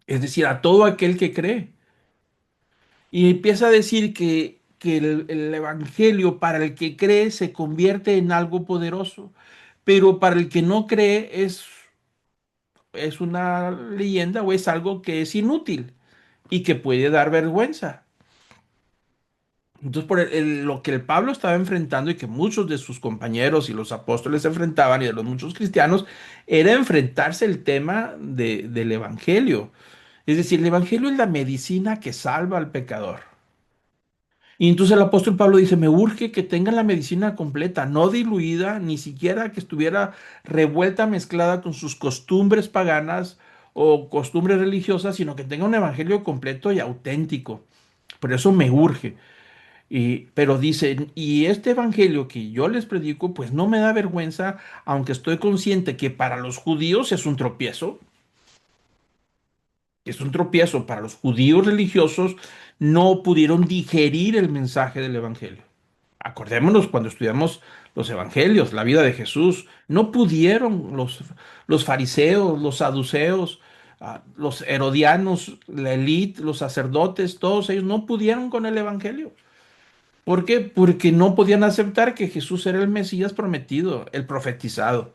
es decir, a todo aquel que cree. Y empieza a decir que el Evangelio para el que cree se convierte en algo poderoso, pero para el que no cree es una leyenda o es algo que es inútil y que puede dar vergüenza. Entonces, lo que el Pablo estaba enfrentando y que muchos de sus compañeros y los apóstoles enfrentaban y de los muchos cristianos, era enfrentarse el tema del Evangelio. Es decir, el Evangelio es la medicina que salva al pecador. Y entonces el apóstol Pablo dice, me urge que tengan la medicina completa, no diluida, ni siquiera que estuviera revuelta, mezclada con sus costumbres paganas o costumbres religiosas, sino que tenga un evangelio completo y auténtico. Por eso me urge. Pero dice, y este evangelio que yo les predico, pues no me da vergüenza, aunque estoy consciente que para los judíos es un tropiezo, para los judíos religiosos no pudieron digerir el mensaje del evangelio. Acordémonos cuando estudiamos los evangelios, la vida de Jesús, no pudieron los fariseos, los saduceos, los herodianos, la élite, los sacerdotes, todos ellos no pudieron con el evangelio. ¿Por qué? Porque no podían aceptar que Jesús era el Mesías prometido, el profetizado.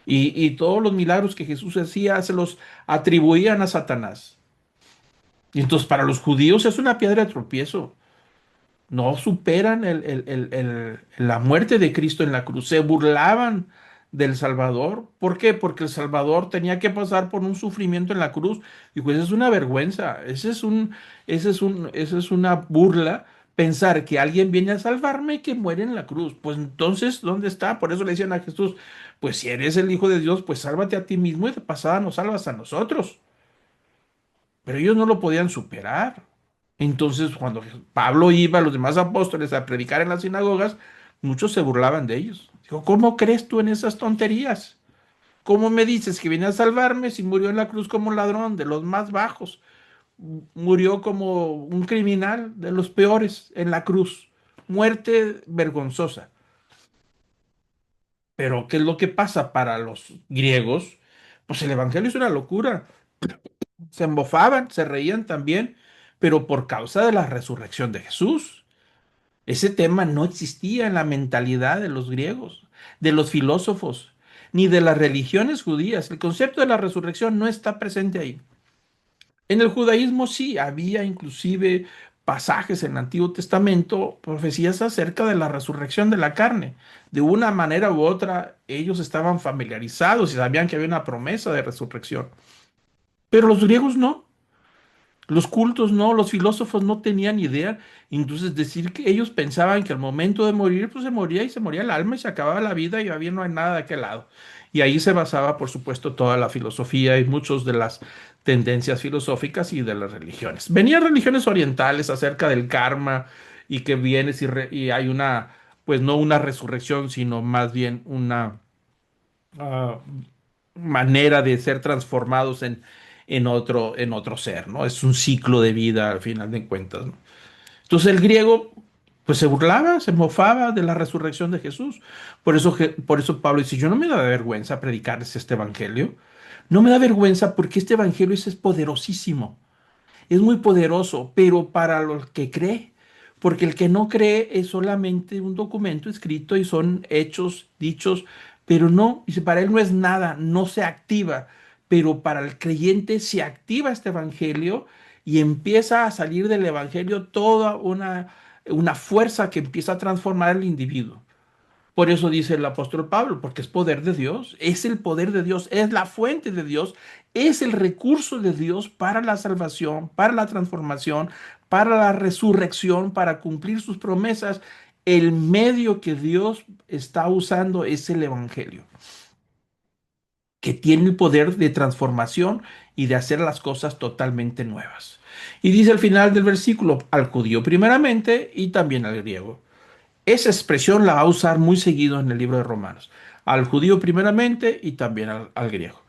Y todos los milagros que Jesús hacía se los atribuían a Satanás. Y entonces para los judíos es una piedra de tropiezo. No superan la muerte de Cristo en la cruz. Se burlaban del Salvador. ¿Por qué? Porque el Salvador tenía que pasar por un sufrimiento en la cruz. Y pues es una vergüenza. Esa es una burla pensar que alguien viene a salvarme y que muere en la cruz. Pues entonces, ¿dónde está? Por eso le decían a Jesús, pues si eres el Hijo de Dios, pues sálvate a ti mismo y de pasada nos salvas a nosotros. Pero ellos no lo podían superar. Entonces, cuando Pablo iba a los demás apóstoles a predicar en las sinagogas, muchos se burlaban de ellos. Dijo, ¿cómo crees tú en esas tonterías? ¿Cómo me dices que viene a salvarme si murió en la cruz como un ladrón, de los más bajos? Murió como un criminal, de los peores, en la cruz. Muerte vergonzosa. Pero, ¿qué es lo que pasa para los griegos? Pues el evangelio es una locura. Se embofaban, se reían también, pero por causa de la resurrección de Jesús. Ese tema no existía en la mentalidad de los griegos, de los filósofos, ni de las religiones judías. El concepto de la resurrección no está presente ahí. En el judaísmo sí, había inclusive pasajes en el Antiguo Testamento, profecías acerca de la resurrección de la carne. De una manera u otra, ellos estaban familiarizados y sabían que había una promesa de resurrección. Pero los griegos no. Los cultos no, los filósofos no tenían idea. Entonces decir que ellos pensaban que al momento de morir, pues se moría y se moría el alma y se acababa la vida y ya bien no hay nada de aquel lado. Y ahí se basaba, por supuesto, toda la filosofía y muchas de las tendencias filosóficas y de las religiones. Venían religiones orientales acerca del karma y que vienes y hay una, pues no una resurrección, sino más bien una ah, manera de ser transformados en otro ser, ¿no? Es un ciclo de vida al final de cuentas, ¿no? Entonces el griego, pues se burlaba, se mofaba de la resurrección de Jesús. Por eso Pablo dice, yo no me da vergüenza predicarles este evangelio. No me da vergüenza porque este evangelio es poderosísimo. Es muy poderoso, pero para los que cree, porque el que no cree es solamente un documento escrito y son hechos, dichos, pero no, dice, para él no es nada, no se activa, pero para el creyente se activa este evangelio y empieza a salir del evangelio toda una fuerza que empieza a transformar al individuo. Por eso dice el apóstol Pablo, porque es poder de Dios, es el poder de Dios, es la fuente de Dios, es el recurso de Dios para la salvación, para la transformación, para la resurrección, para cumplir sus promesas. El medio que Dios está usando es el Evangelio, que tiene el poder de transformación y de hacer las cosas totalmente nuevas. Y dice al final del versículo, al judío primeramente y también al griego. Esa expresión la va a usar muy seguido en el libro de Romanos, al judío primeramente y también al griego.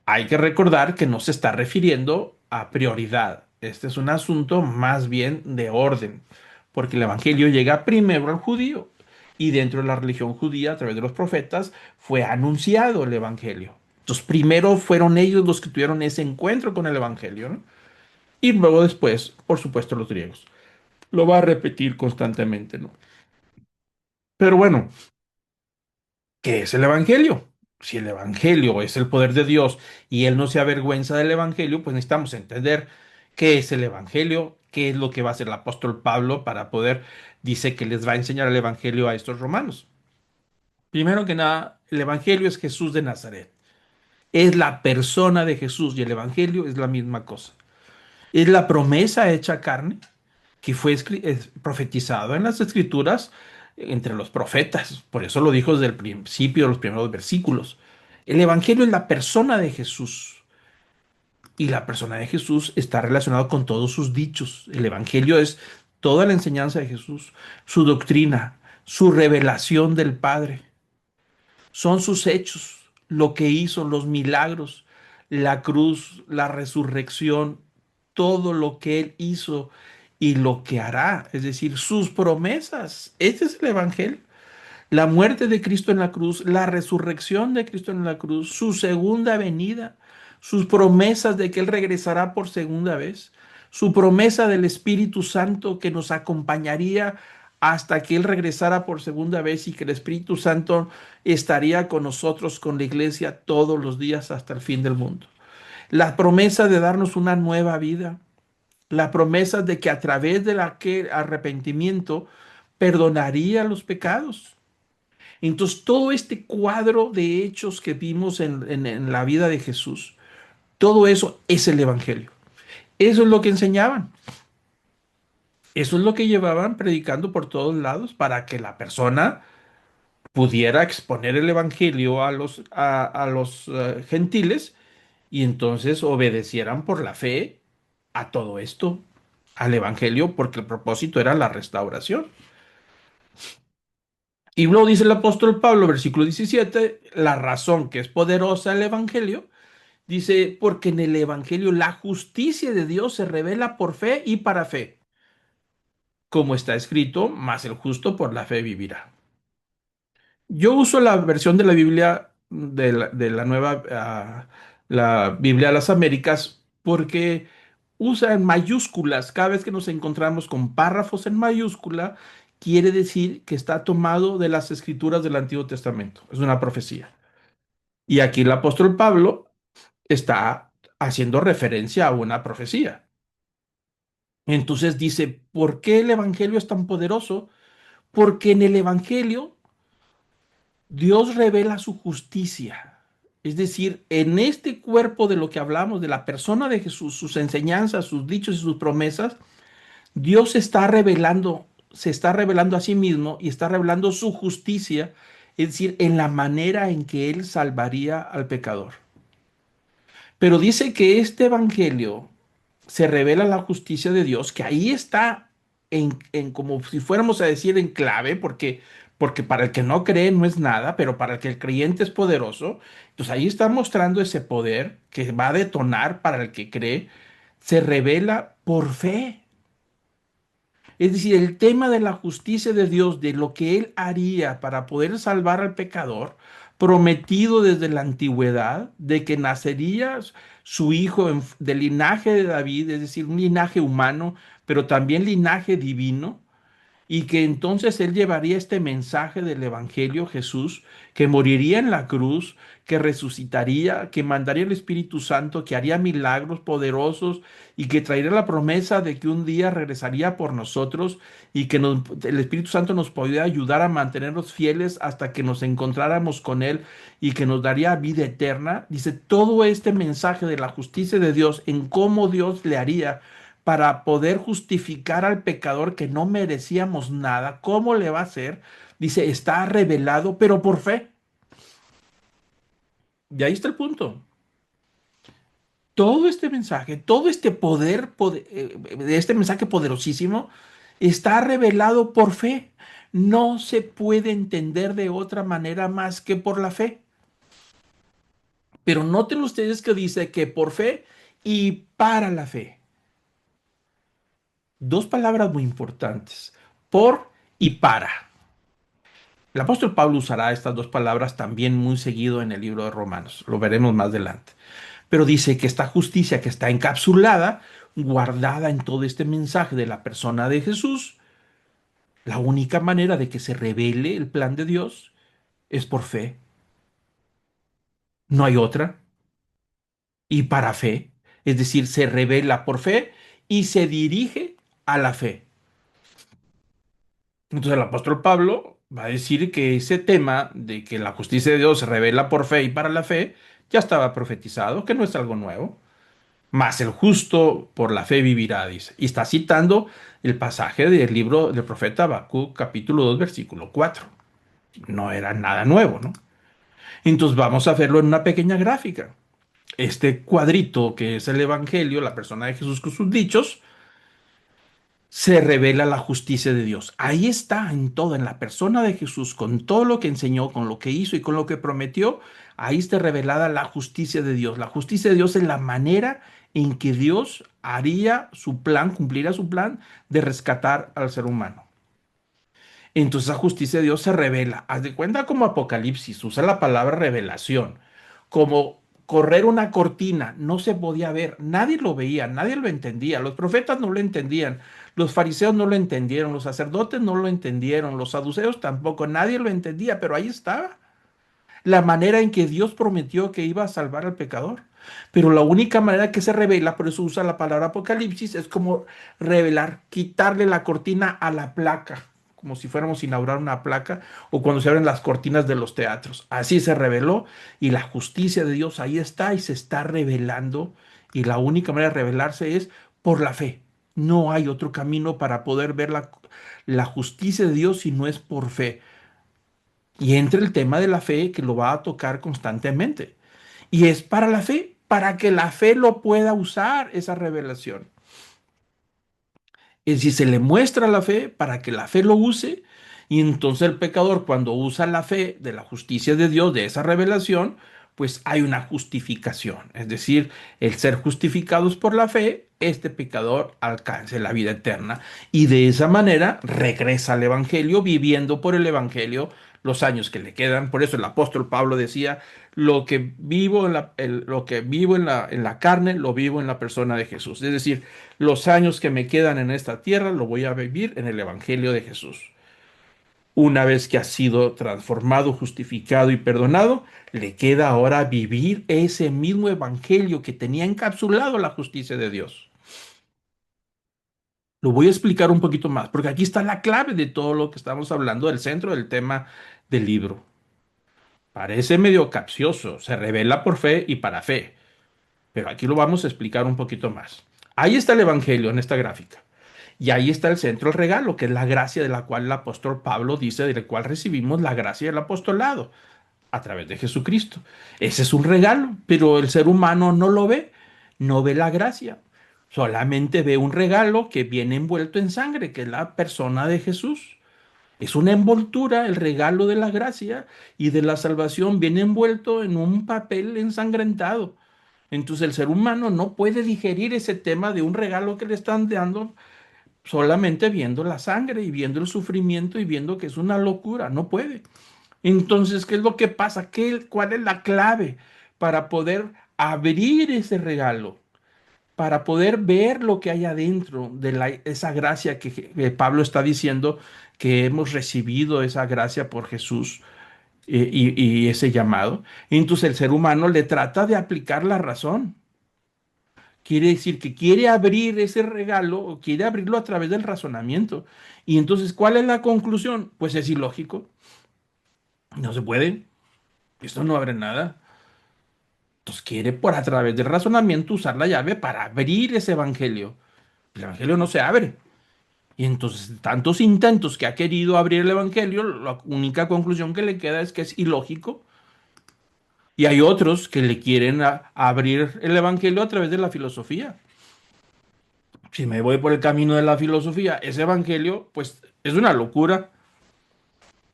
Hay que recordar que no se está refiriendo a prioridad. Este es un asunto más bien de orden, porque el evangelio llega primero al judío y dentro de la religión judía, a través de los profetas, fue anunciado el evangelio. Entonces, primero fueron ellos los que tuvieron ese encuentro con el Evangelio, ¿no? Y luego después, por supuesto, los griegos. Lo va a repetir constantemente, ¿no? Pero bueno, ¿qué es el Evangelio? Si el Evangelio es el poder de Dios y Él no se avergüenza del Evangelio, pues necesitamos entender qué es el Evangelio, qué es lo que va a hacer el apóstol Pablo para poder, dice que les va a enseñar el Evangelio a estos romanos. Primero que nada, el Evangelio es Jesús de Nazaret. Es la persona de Jesús y el Evangelio es la misma cosa. Es la promesa hecha carne que fue profetizado en las Escrituras entre los profetas. Por eso lo dijo desde el principio, los primeros versículos. El Evangelio es la persona de Jesús y la persona de Jesús está relacionado con todos sus dichos. El Evangelio es toda la enseñanza de Jesús, su doctrina, su revelación del Padre. Son sus hechos, lo que hizo, los milagros, la cruz, la resurrección, todo lo que Él hizo y lo que hará, es decir, sus promesas. Este es el Evangelio. La muerte de Cristo en la cruz, la resurrección de Cristo en la cruz, su segunda venida, sus promesas de que Él regresará por segunda vez, su promesa del Espíritu Santo que nos acompañaría hasta que Él regresara por segunda vez y que el Espíritu Santo estaría con nosotros, con la iglesia, todos los días hasta el fin del mundo. La promesa de darnos una nueva vida, la promesa de que a través del arrepentimiento perdonaría los pecados. Entonces, todo este cuadro de hechos que vimos en la vida de Jesús, todo eso es el Evangelio. Eso es lo que enseñaban. Eso es lo que llevaban predicando por todos lados para que la persona pudiera exponer el Evangelio a los gentiles y entonces obedecieran por la fe a todo esto, al Evangelio, porque el propósito era la restauración. Y luego dice el apóstol Pablo, versículo 17, la razón que es poderosa el Evangelio. Dice, porque en el Evangelio la justicia de Dios se revela por fe y para fe, como está escrito, mas el justo por la fe vivirá. Yo uso la versión de la Biblia de la nueva, la Biblia de las Américas, porque usa en mayúsculas. Cada vez que nos encontramos con párrafos en mayúscula, quiere decir que está tomado de las escrituras del Antiguo Testamento. Es una profecía. Y aquí el apóstol Pablo está haciendo referencia a una profecía. Entonces dice, ¿por qué el Evangelio es tan poderoso? Porque en el Evangelio Dios revela su justicia. Es decir, en este cuerpo de lo que hablamos, de la persona de Jesús, sus enseñanzas, sus dichos y sus promesas, Dios está revelando, se está revelando a sí mismo y está revelando su justicia, es decir, en la manera en que Él salvaría al pecador. Pero dice que este Evangelio se revela la justicia de Dios, que ahí está en como si fuéramos a decir en clave, porque para el que no cree no es nada, pero para el que el creyente es poderoso, entonces ahí está mostrando ese poder que va a detonar para el que cree, se revela por fe. Es decir, el tema de la justicia de Dios, de lo que Él haría para poder salvar al pecador, prometido desde la antigüedad, de que nacería su hijo del linaje de David, es decir, un linaje humano, pero también linaje divino, y que entonces él llevaría este mensaje del Evangelio, Jesús, que moriría en la cruz, que resucitaría, que mandaría el Espíritu Santo, que haría milagros poderosos y que traería la promesa de que un día regresaría por nosotros y que el Espíritu Santo nos podría ayudar a mantenernos fieles hasta que nos encontráramos con Él y que nos daría vida eterna. Dice, todo este mensaje de la justicia de Dios en cómo Dios le haría para poder justificar al pecador que no merecíamos nada. ¿Cómo le va a hacer? Dice, está revelado, pero por fe. Y ahí está el punto. Todo este mensaje, todo este de este mensaje poderosísimo, está revelado por fe. No se puede entender de otra manera más que por la fe. Pero noten ustedes que dice que por fe y para la fe. Dos palabras muy importantes, por y para. El apóstol Pablo usará estas dos palabras también muy seguido en el libro de Romanos, lo veremos más adelante. Pero dice que esta justicia que está encapsulada, guardada en todo este mensaje de la persona de Jesús, la única manera de que se revele el plan de Dios es por fe. No hay otra. Y para fe, es decir, se revela por fe y se dirige a la fe. Entonces el apóstol Pablo va a decir que ese tema de que la justicia de Dios se revela por fe y para la fe ya estaba profetizado, que no es algo nuevo. Mas el justo por la fe vivirá, dice. Y está citando el pasaje del libro del profeta Habacuc, capítulo 2 versículo 4. No era nada nuevo, ¿no? Entonces vamos a verlo en una pequeña gráfica. Este cuadrito que es el Evangelio, la persona de Jesús con sus dichos, se revela la justicia de Dios. Ahí está en todo, en la persona de Jesús, con todo lo que enseñó, con lo que hizo y con lo que prometió, ahí está revelada la justicia de Dios. La justicia de Dios es la manera en que Dios haría su plan, cumpliría su plan de rescatar al ser humano. Entonces la justicia de Dios se revela. Haz de cuenta como Apocalipsis, usa la palabra revelación, como correr una cortina, no se podía ver, nadie lo veía, nadie lo entendía, los profetas no lo entendían, los fariseos no lo entendieron, los sacerdotes no lo entendieron, los saduceos tampoco, nadie lo entendía, pero ahí estaba la manera en que Dios prometió que iba a salvar al pecador. Pero la única manera que se revela, por eso usa la palabra Apocalipsis, es como revelar, quitarle la cortina a la placa, como si fuéramos a inaugurar una placa o cuando se abren las cortinas de los teatros. Así se reveló y la justicia de Dios ahí está y se está revelando y la única manera de revelarse es por la fe. No hay otro camino para poder ver la justicia de Dios si no es por fe. Y entra el tema de la fe que lo va a tocar constantemente. Y es para la fe, para que la fe lo pueda usar, esa revelación. Es decir, se le muestra la fe para que la fe lo use. Y entonces el pecador, cuando usa la fe de la justicia de Dios, de esa revelación, pues hay una justificación. Es decir, el ser justificados por la fe, este pecador alcance la vida eterna. Y de esa manera regresa al Evangelio, viviendo por el Evangelio los años que le quedan. Por eso el apóstol Pablo decía, lo que vivo lo que vivo en la carne, lo vivo en la persona de Jesús. Es decir, los años que me quedan en esta tierra lo voy a vivir en el Evangelio de Jesús. Una vez que ha sido transformado, justificado y perdonado, le queda ahora vivir ese mismo Evangelio que tenía encapsulado la justicia de Dios. Lo voy a explicar un poquito más, porque aquí está la clave de todo lo que estamos hablando, del centro del tema del libro. Parece medio capcioso, se revela por fe y para fe, pero aquí lo vamos a explicar un poquito más. Ahí está el Evangelio en esta gráfica. Y ahí está el centro del regalo, que es la gracia de la cual el apóstol Pablo dice, de la cual recibimos la gracia del apostolado a través de Jesucristo. Ese es un regalo, pero el ser humano no lo ve, no ve la gracia. Solamente ve un regalo que viene envuelto en sangre, que es la persona de Jesús. Es una envoltura, el regalo de la gracia y de la salvación viene envuelto en un papel ensangrentado. Entonces el ser humano no puede digerir ese tema de un regalo que le están dando solamente viendo la sangre y viendo el sufrimiento y viendo que es una locura, no puede. Entonces, ¿qué es lo que pasa? ¿Cuál es la clave para poder abrir ese regalo? Para poder ver lo que hay adentro de esa gracia que Pablo está diciendo que hemos recibido esa gracia por Jesús y ese llamado. Entonces el ser humano le trata de aplicar la razón. Quiere decir que quiere abrir ese regalo o quiere abrirlo a través del razonamiento. Y entonces, ¿cuál es la conclusión? Pues es ilógico. No se puede. Esto no abre nada. Entonces quiere por a través del razonamiento usar la llave para abrir ese evangelio. El evangelio no se abre. Y entonces, tantos intentos que ha querido abrir el evangelio, la única conclusión que le queda es que es ilógico. Y hay otros que le quieren abrir el evangelio a través de la filosofía. Si me voy por el camino de la filosofía, ese evangelio, pues es una locura.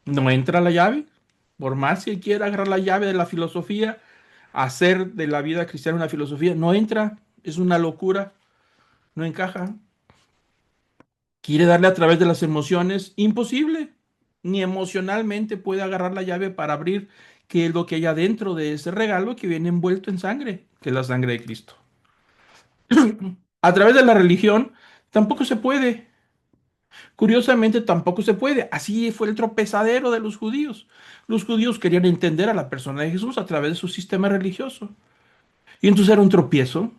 No entra la llave. Por más que quiera agarrar la llave de la filosofía, hacer de la vida cristiana una filosofía, no entra. Es una locura. No encaja. Quiere darle a través de las emociones, imposible. ni emocionalmente puede agarrar la llave para abrir qué es lo que hay adentro de ese regalo que viene envuelto en sangre, que es la sangre de Cristo. A través de la religión tampoco se puede. Curiosamente, tampoco se puede. Así fue el tropezadero de los judíos. Los judíos querían entender a la persona de Jesús a través de su sistema religioso. Y entonces era un tropiezo.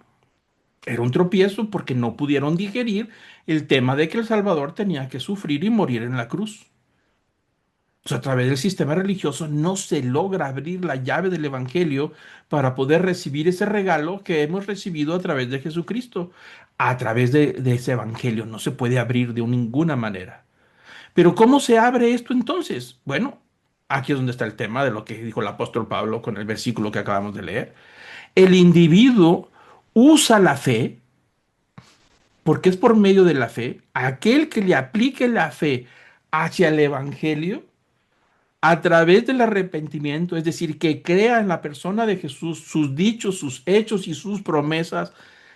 Era un tropiezo porque no pudieron digerir el tema de que el Salvador tenía que sufrir y morir en la cruz. O sea, a través del sistema religioso no se logra abrir la llave del Evangelio para poder recibir ese regalo que hemos recibido a través de Jesucristo. A través de ese Evangelio no se puede abrir de ninguna manera. Pero ¿cómo se abre esto entonces? Bueno, aquí es donde está el tema de lo que dijo el apóstol Pablo con el versículo que acabamos de leer. El individuo usa la fe, porque es por medio de la fe, aquel que le aplique la fe hacia el Evangelio, a través del arrepentimiento, es decir, que crea en la persona de Jesús, sus dichos, sus hechos y sus promesas,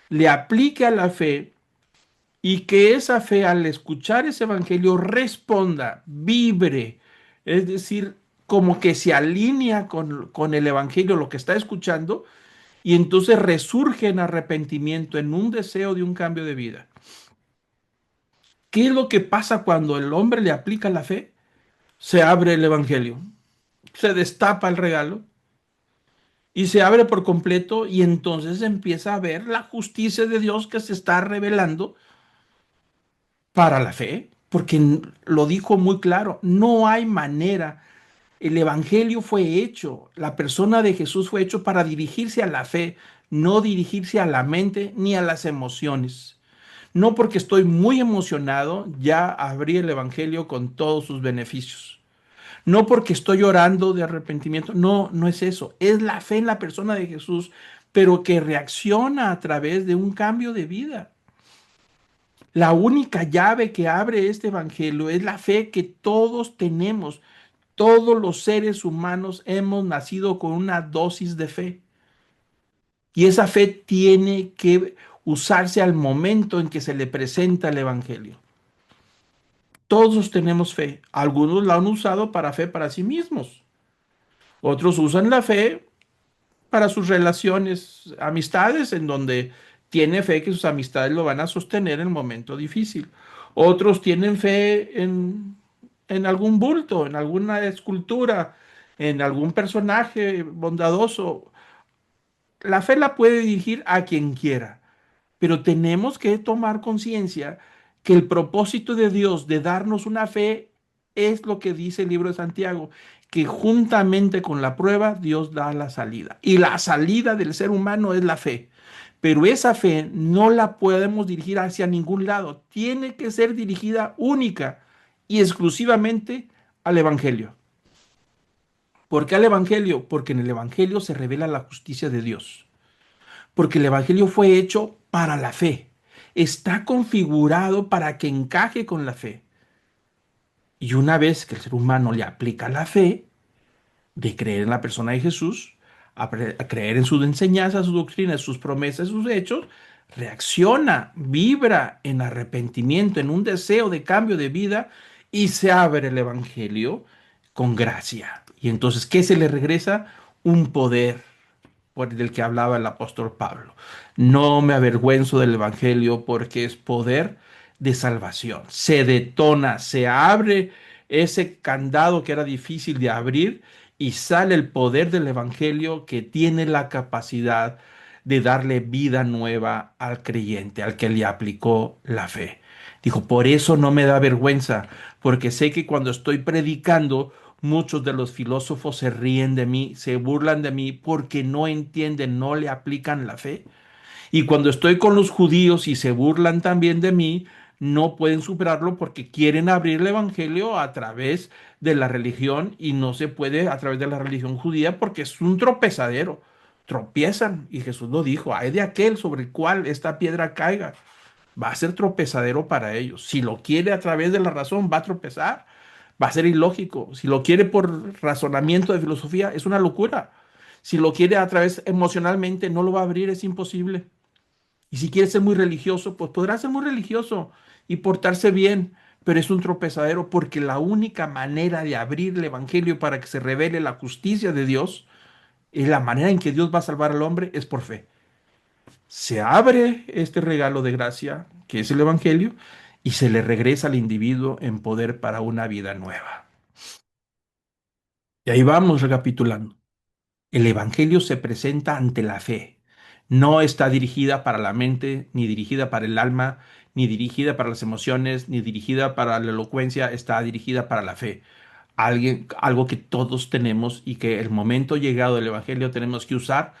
le aplique a la fe y que esa fe al escuchar ese evangelio responda, vibre, es decir, como que se alinea con el evangelio, lo que está escuchando, y entonces resurge en arrepentimiento, en un deseo de un cambio de vida. ¿Qué es lo que pasa cuando el hombre le aplica la fe? Se abre el evangelio, se destapa el regalo y se abre por completo y entonces empieza a ver la justicia de Dios que se está revelando para la fe, porque lo dijo muy claro, no hay manera. El Evangelio fue hecho, la persona de Jesús fue hecho para dirigirse a la fe, no dirigirse a la mente ni a las emociones. No porque estoy muy emocionado, ya abrí el Evangelio con todos sus beneficios. No porque estoy orando de arrepentimiento, no, no es eso. Es la fe en la persona de Jesús, pero que reacciona a través de un cambio de vida. La única llave que abre este evangelio es la fe que todos tenemos. Todos los seres humanos hemos nacido con una dosis de fe. Y esa fe tiene que usarse al momento en que se le presenta el evangelio. Todos tenemos fe. Algunos la han usado para fe para sí mismos. Otros usan la fe para sus relaciones, amistades, en donde tiene fe que sus amistades lo van a sostener en el momento difícil. Otros tienen fe en algún bulto, en alguna escultura, en algún personaje bondadoso. La fe la puede dirigir a quien quiera, pero tenemos que tomar conciencia que el propósito de Dios de darnos una fe es lo que dice el libro de Santiago, que juntamente con la prueba Dios da la salida. Y la salida del ser humano es la fe. Pero esa fe no la podemos dirigir hacia ningún lado. Tiene que ser dirigida única y exclusivamente al Evangelio. ¿Por qué al Evangelio? Porque en el Evangelio se revela la justicia de Dios. Porque el Evangelio fue hecho para la fe. Está configurado para que encaje con la fe. Y una vez que el ser humano le aplica la fe, de creer en la persona de Jesús, a creer en sus enseñanzas, sus doctrinas, sus promesas, sus hechos, reacciona, vibra en arrepentimiento, en un deseo de cambio de vida y se abre el Evangelio con gracia. Y entonces, ¿qué se le regresa? Un poder por del que hablaba el apóstol Pablo. No me avergüenzo del Evangelio porque es poder de salvación. Se detona, se abre ese candado que era difícil de abrir y sale el poder del Evangelio que tiene la capacidad de darle vida nueva al creyente, al que le aplicó la fe. Dijo, por eso no me da vergüenza, porque sé que cuando estoy predicando, muchos de los filósofos se ríen de mí, se burlan de mí porque no entienden, no le aplican la fe. Y cuando estoy con los judíos y se burlan también de mí, no pueden superarlo porque quieren abrir el evangelio a través de la religión y no se puede a través de la religión judía porque es un tropezadero. Tropiezan y Jesús lo dijo, hay de aquel sobre el cual esta piedra caiga. Va a ser tropezadero para ellos. Si lo quiere a través de la razón, va a tropezar. Va a ser ilógico. Si lo quiere por razonamiento de filosofía, es una locura. Si lo quiere a través emocionalmente, no lo va a abrir, es imposible. Y si quiere ser muy religioso, pues podrá ser muy religioso y portarse bien, pero es un tropezadero porque la única manera de abrir el Evangelio para que se revele la justicia de Dios y la manera en que Dios va a salvar al hombre es por fe. Se abre este regalo de gracia, que es el Evangelio, y se le regresa al individuo en poder para una vida nueva. Y ahí vamos recapitulando. El Evangelio se presenta ante la fe. No está dirigida para la mente, ni dirigida para el alma, ni dirigida para las emociones, ni dirigida para la elocuencia, está dirigida para la fe. Algo que todos tenemos y que el momento llegado del Evangelio tenemos que usar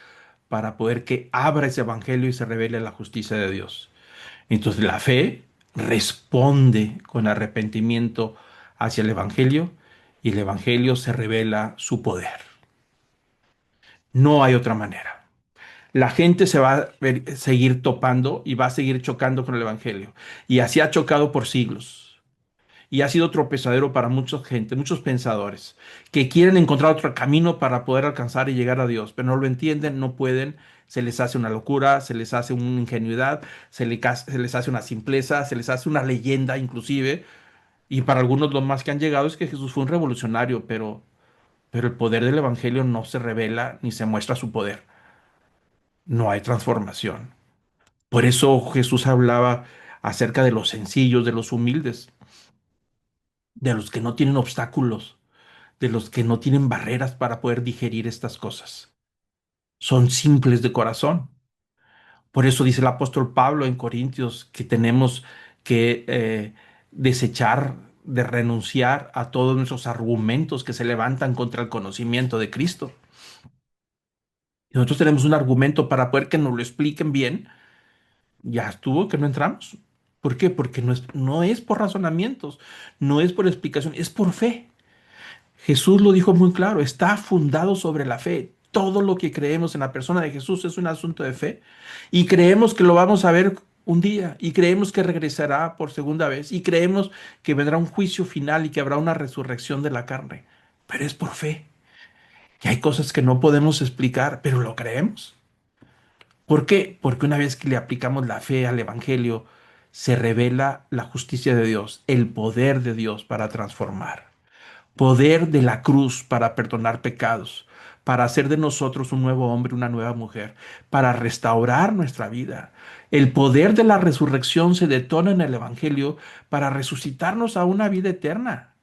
para poder que abra ese Evangelio y se revele la justicia de Dios. Entonces la fe responde con arrepentimiento hacia el Evangelio y el Evangelio se revela su poder. No hay otra manera. La gente se va a seguir topando y va a seguir chocando con el Evangelio. Y así ha chocado por siglos. Y ha sido tropezadero para mucha gente, muchos pensadores, que quieren encontrar otro camino para poder alcanzar y llegar a Dios, pero no lo entienden, no pueden, se les hace una locura, se les hace una ingenuidad, se les hace una simpleza, se les hace una leyenda inclusive. Y para algunos lo más que han llegado es que Jesús fue un revolucionario, pero el poder del Evangelio no se revela ni se muestra su poder. No hay transformación. Por eso Jesús hablaba acerca de los sencillos, de los humildes, de los que no tienen obstáculos, de los que no tienen barreras para poder digerir estas cosas. Son simples de corazón. Por eso dice el apóstol Pablo en Corintios que tenemos que desechar, de renunciar a todos nuestros argumentos que se levantan contra el conocimiento de Cristo. Y nosotros tenemos un argumento para poder que nos lo expliquen bien. Ya estuvo que no entramos. ¿Por qué? Porque no es por razonamientos, no es por explicación, es por fe. Jesús lo dijo muy claro, está fundado sobre la fe. Todo lo que creemos en la persona de Jesús es un asunto de fe. Y creemos que lo vamos a ver un día, y creemos que regresará por segunda vez, y creemos que vendrá un juicio final y que habrá una resurrección de la carne. Pero es por fe. Y hay cosas que no podemos explicar, pero lo creemos. ¿Por qué? Porque una vez que le aplicamos la fe al Evangelio, se revela la justicia de Dios, el poder de Dios para transformar, poder de la cruz para perdonar pecados, para hacer de nosotros un nuevo hombre, una nueva mujer, para restaurar nuestra vida. El poder de la resurrección se detona en el Evangelio para resucitarnos a una vida eterna.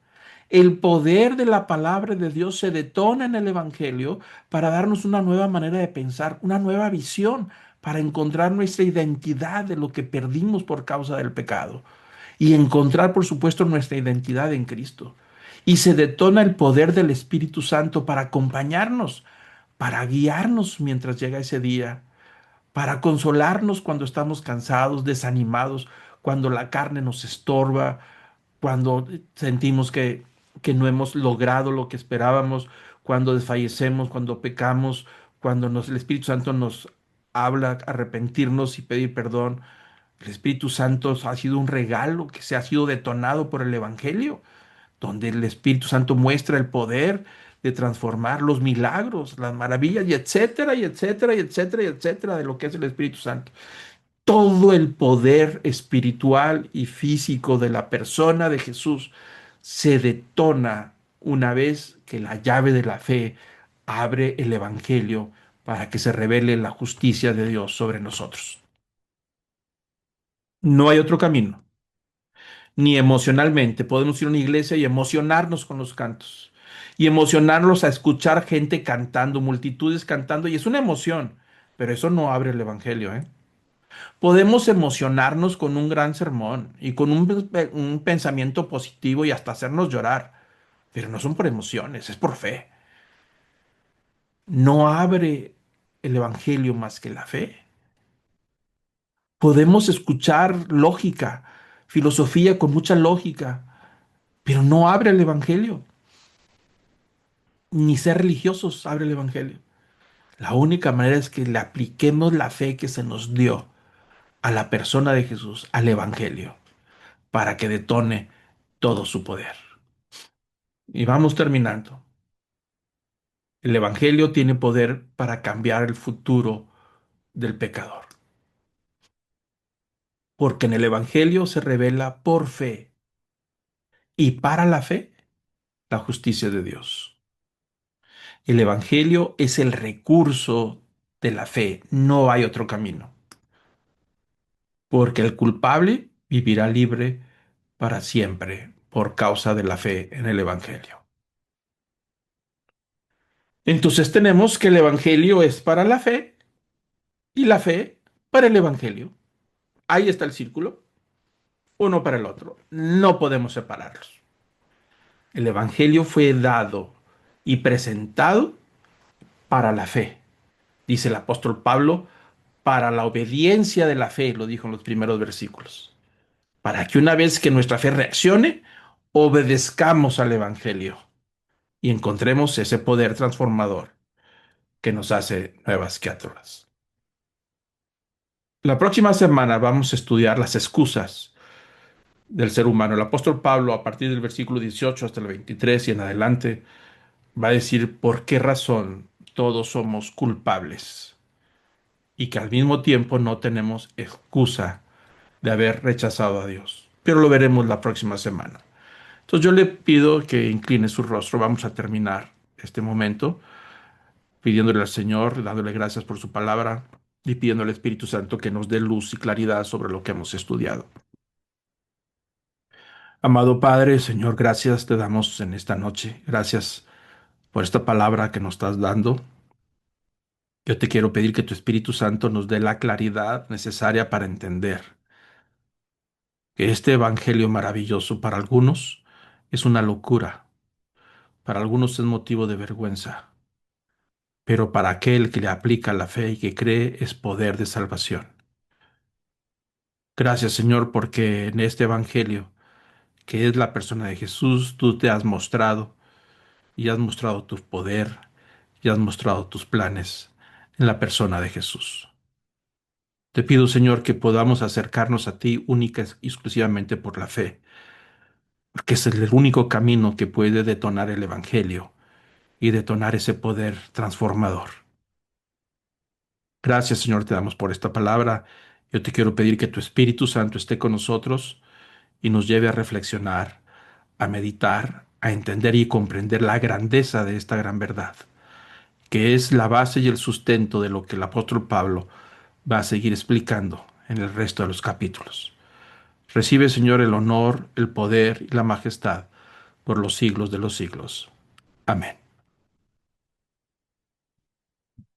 El poder de la palabra de Dios se detona en el Evangelio para darnos una nueva manera de pensar, una nueva visión, para encontrar nuestra identidad de lo que perdimos por causa del pecado y encontrar, por supuesto, nuestra identidad en Cristo. Y se detona el poder del Espíritu Santo para acompañarnos, para guiarnos mientras llega ese día, para consolarnos cuando estamos cansados, desanimados, cuando la carne nos estorba, cuando sentimos que no hemos logrado lo que esperábamos, cuando desfallecemos, cuando pecamos, cuando el Espíritu Santo nos habla arrepentirnos y pedir perdón. El Espíritu Santo ha sido un regalo que se ha sido detonado por el Evangelio, donde el Espíritu Santo muestra el poder de transformar los milagros, las maravillas, y etcétera, y etcétera, y etcétera, y etcétera, de lo que es el Espíritu Santo. Todo el poder espiritual y físico de la persona de Jesús se detona una vez que la llave de la fe abre el Evangelio para que se revele la justicia de Dios sobre nosotros. No hay otro camino, ni emocionalmente. Podemos ir a una iglesia y emocionarnos con los cantos, y emocionarnos a escuchar gente cantando, multitudes cantando, y es una emoción, pero eso no abre el Evangelio, ¿eh? Podemos emocionarnos con un gran sermón y con un pensamiento positivo y hasta hacernos llorar, pero no son por emociones, es por fe. No abre el Evangelio más que la fe. Podemos escuchar lógica, filosofía con mucha lógica, pero no abre el Evangelio. Ni ser religiosos abre el Evangelio. La única manera es que le apliquemos la fe que se nos dio a la persona de Jesús, al Evangelio, para que detone todo su poder. Y vamos terminando. El Evangelio tiene poder para cambiar el futuro del pecador, porque en el Evangelio se revela por fe y para la fe, la justicia de Dios. El Evangelio es el recurso de la fe, no hay otro camino, porque el culpable vivirá libre para siempre por causa de la fe en el Evangelio. Entonces tenemos que el Evangelio es para la fe y la fe para el Evangelio. Ahí está el círculo, uno para el otro. No podemos separarlos. El Evangelio fue dado y presentado para la fe, dice el apóstol Pablo, para la obediencia de la fe, lo dijo en los primeros versículos, para que una vez que nuestra fe reaccione, obedezcamos al Evangelio y encontremos ese poder transformador que nos hace nuevas criaturas. La próxima semana vamos a estudiar las excusas del ser humano. El apóstol Pablo, a partir del versículo 18 hasta el 23 y en adelante, va a decir por qué razón todos somos culpables y que al mismo tiempo no tenemos excusa de haber rechazado a Dios. Pero lo veremos la próxima semana. Entonces yo le pido que incline su rostro. Vamos a terminar este momento pidiéndole al Señor, dándole gracias por su palabra y pidiendo al Espíritu Santo que nos dé luz y claridad sobre lo que hemos estudiado. Amado Padre, Señor, gracias te damos en esta noche. Gracias por esta palabra que nos estás dando. Yo te quiero pedir que tu Espíritu Santo nos dé la claridad necesaria para entender que este evangelio maravilloso para algunos es una locura, para algunos es motivo de vergüenza, pero para aquel que le aplica la fe y que cree es poder de salvación. Gracias, Señor, porque en este evangelio, que es la persona de Jesús, tú te has mostrado y has mostrado tu poder y has mostrado tus planes en la persona de Jesús. Te pido, Señor, que podamos acercarnos a ti única y exclusivamente por la fe, porque es el único camino que puede detonar el Evangelio y detonar ese poder transformador. Gracias, Señor, te damos por esta palabra. Yo te quiero pedir que tu Espíritu Santo esté con nosotros y nos lleve a reflexionar, a meditar, a entender y comprender la grandeza de esta gran verdad, que es la base y el sustento de lo que el apóstol Pablo va a seguir explicando en el resto de los capítulos. Recibe, Señor, el honor, el poder y la majestad por los siglos de los siglos. Amén.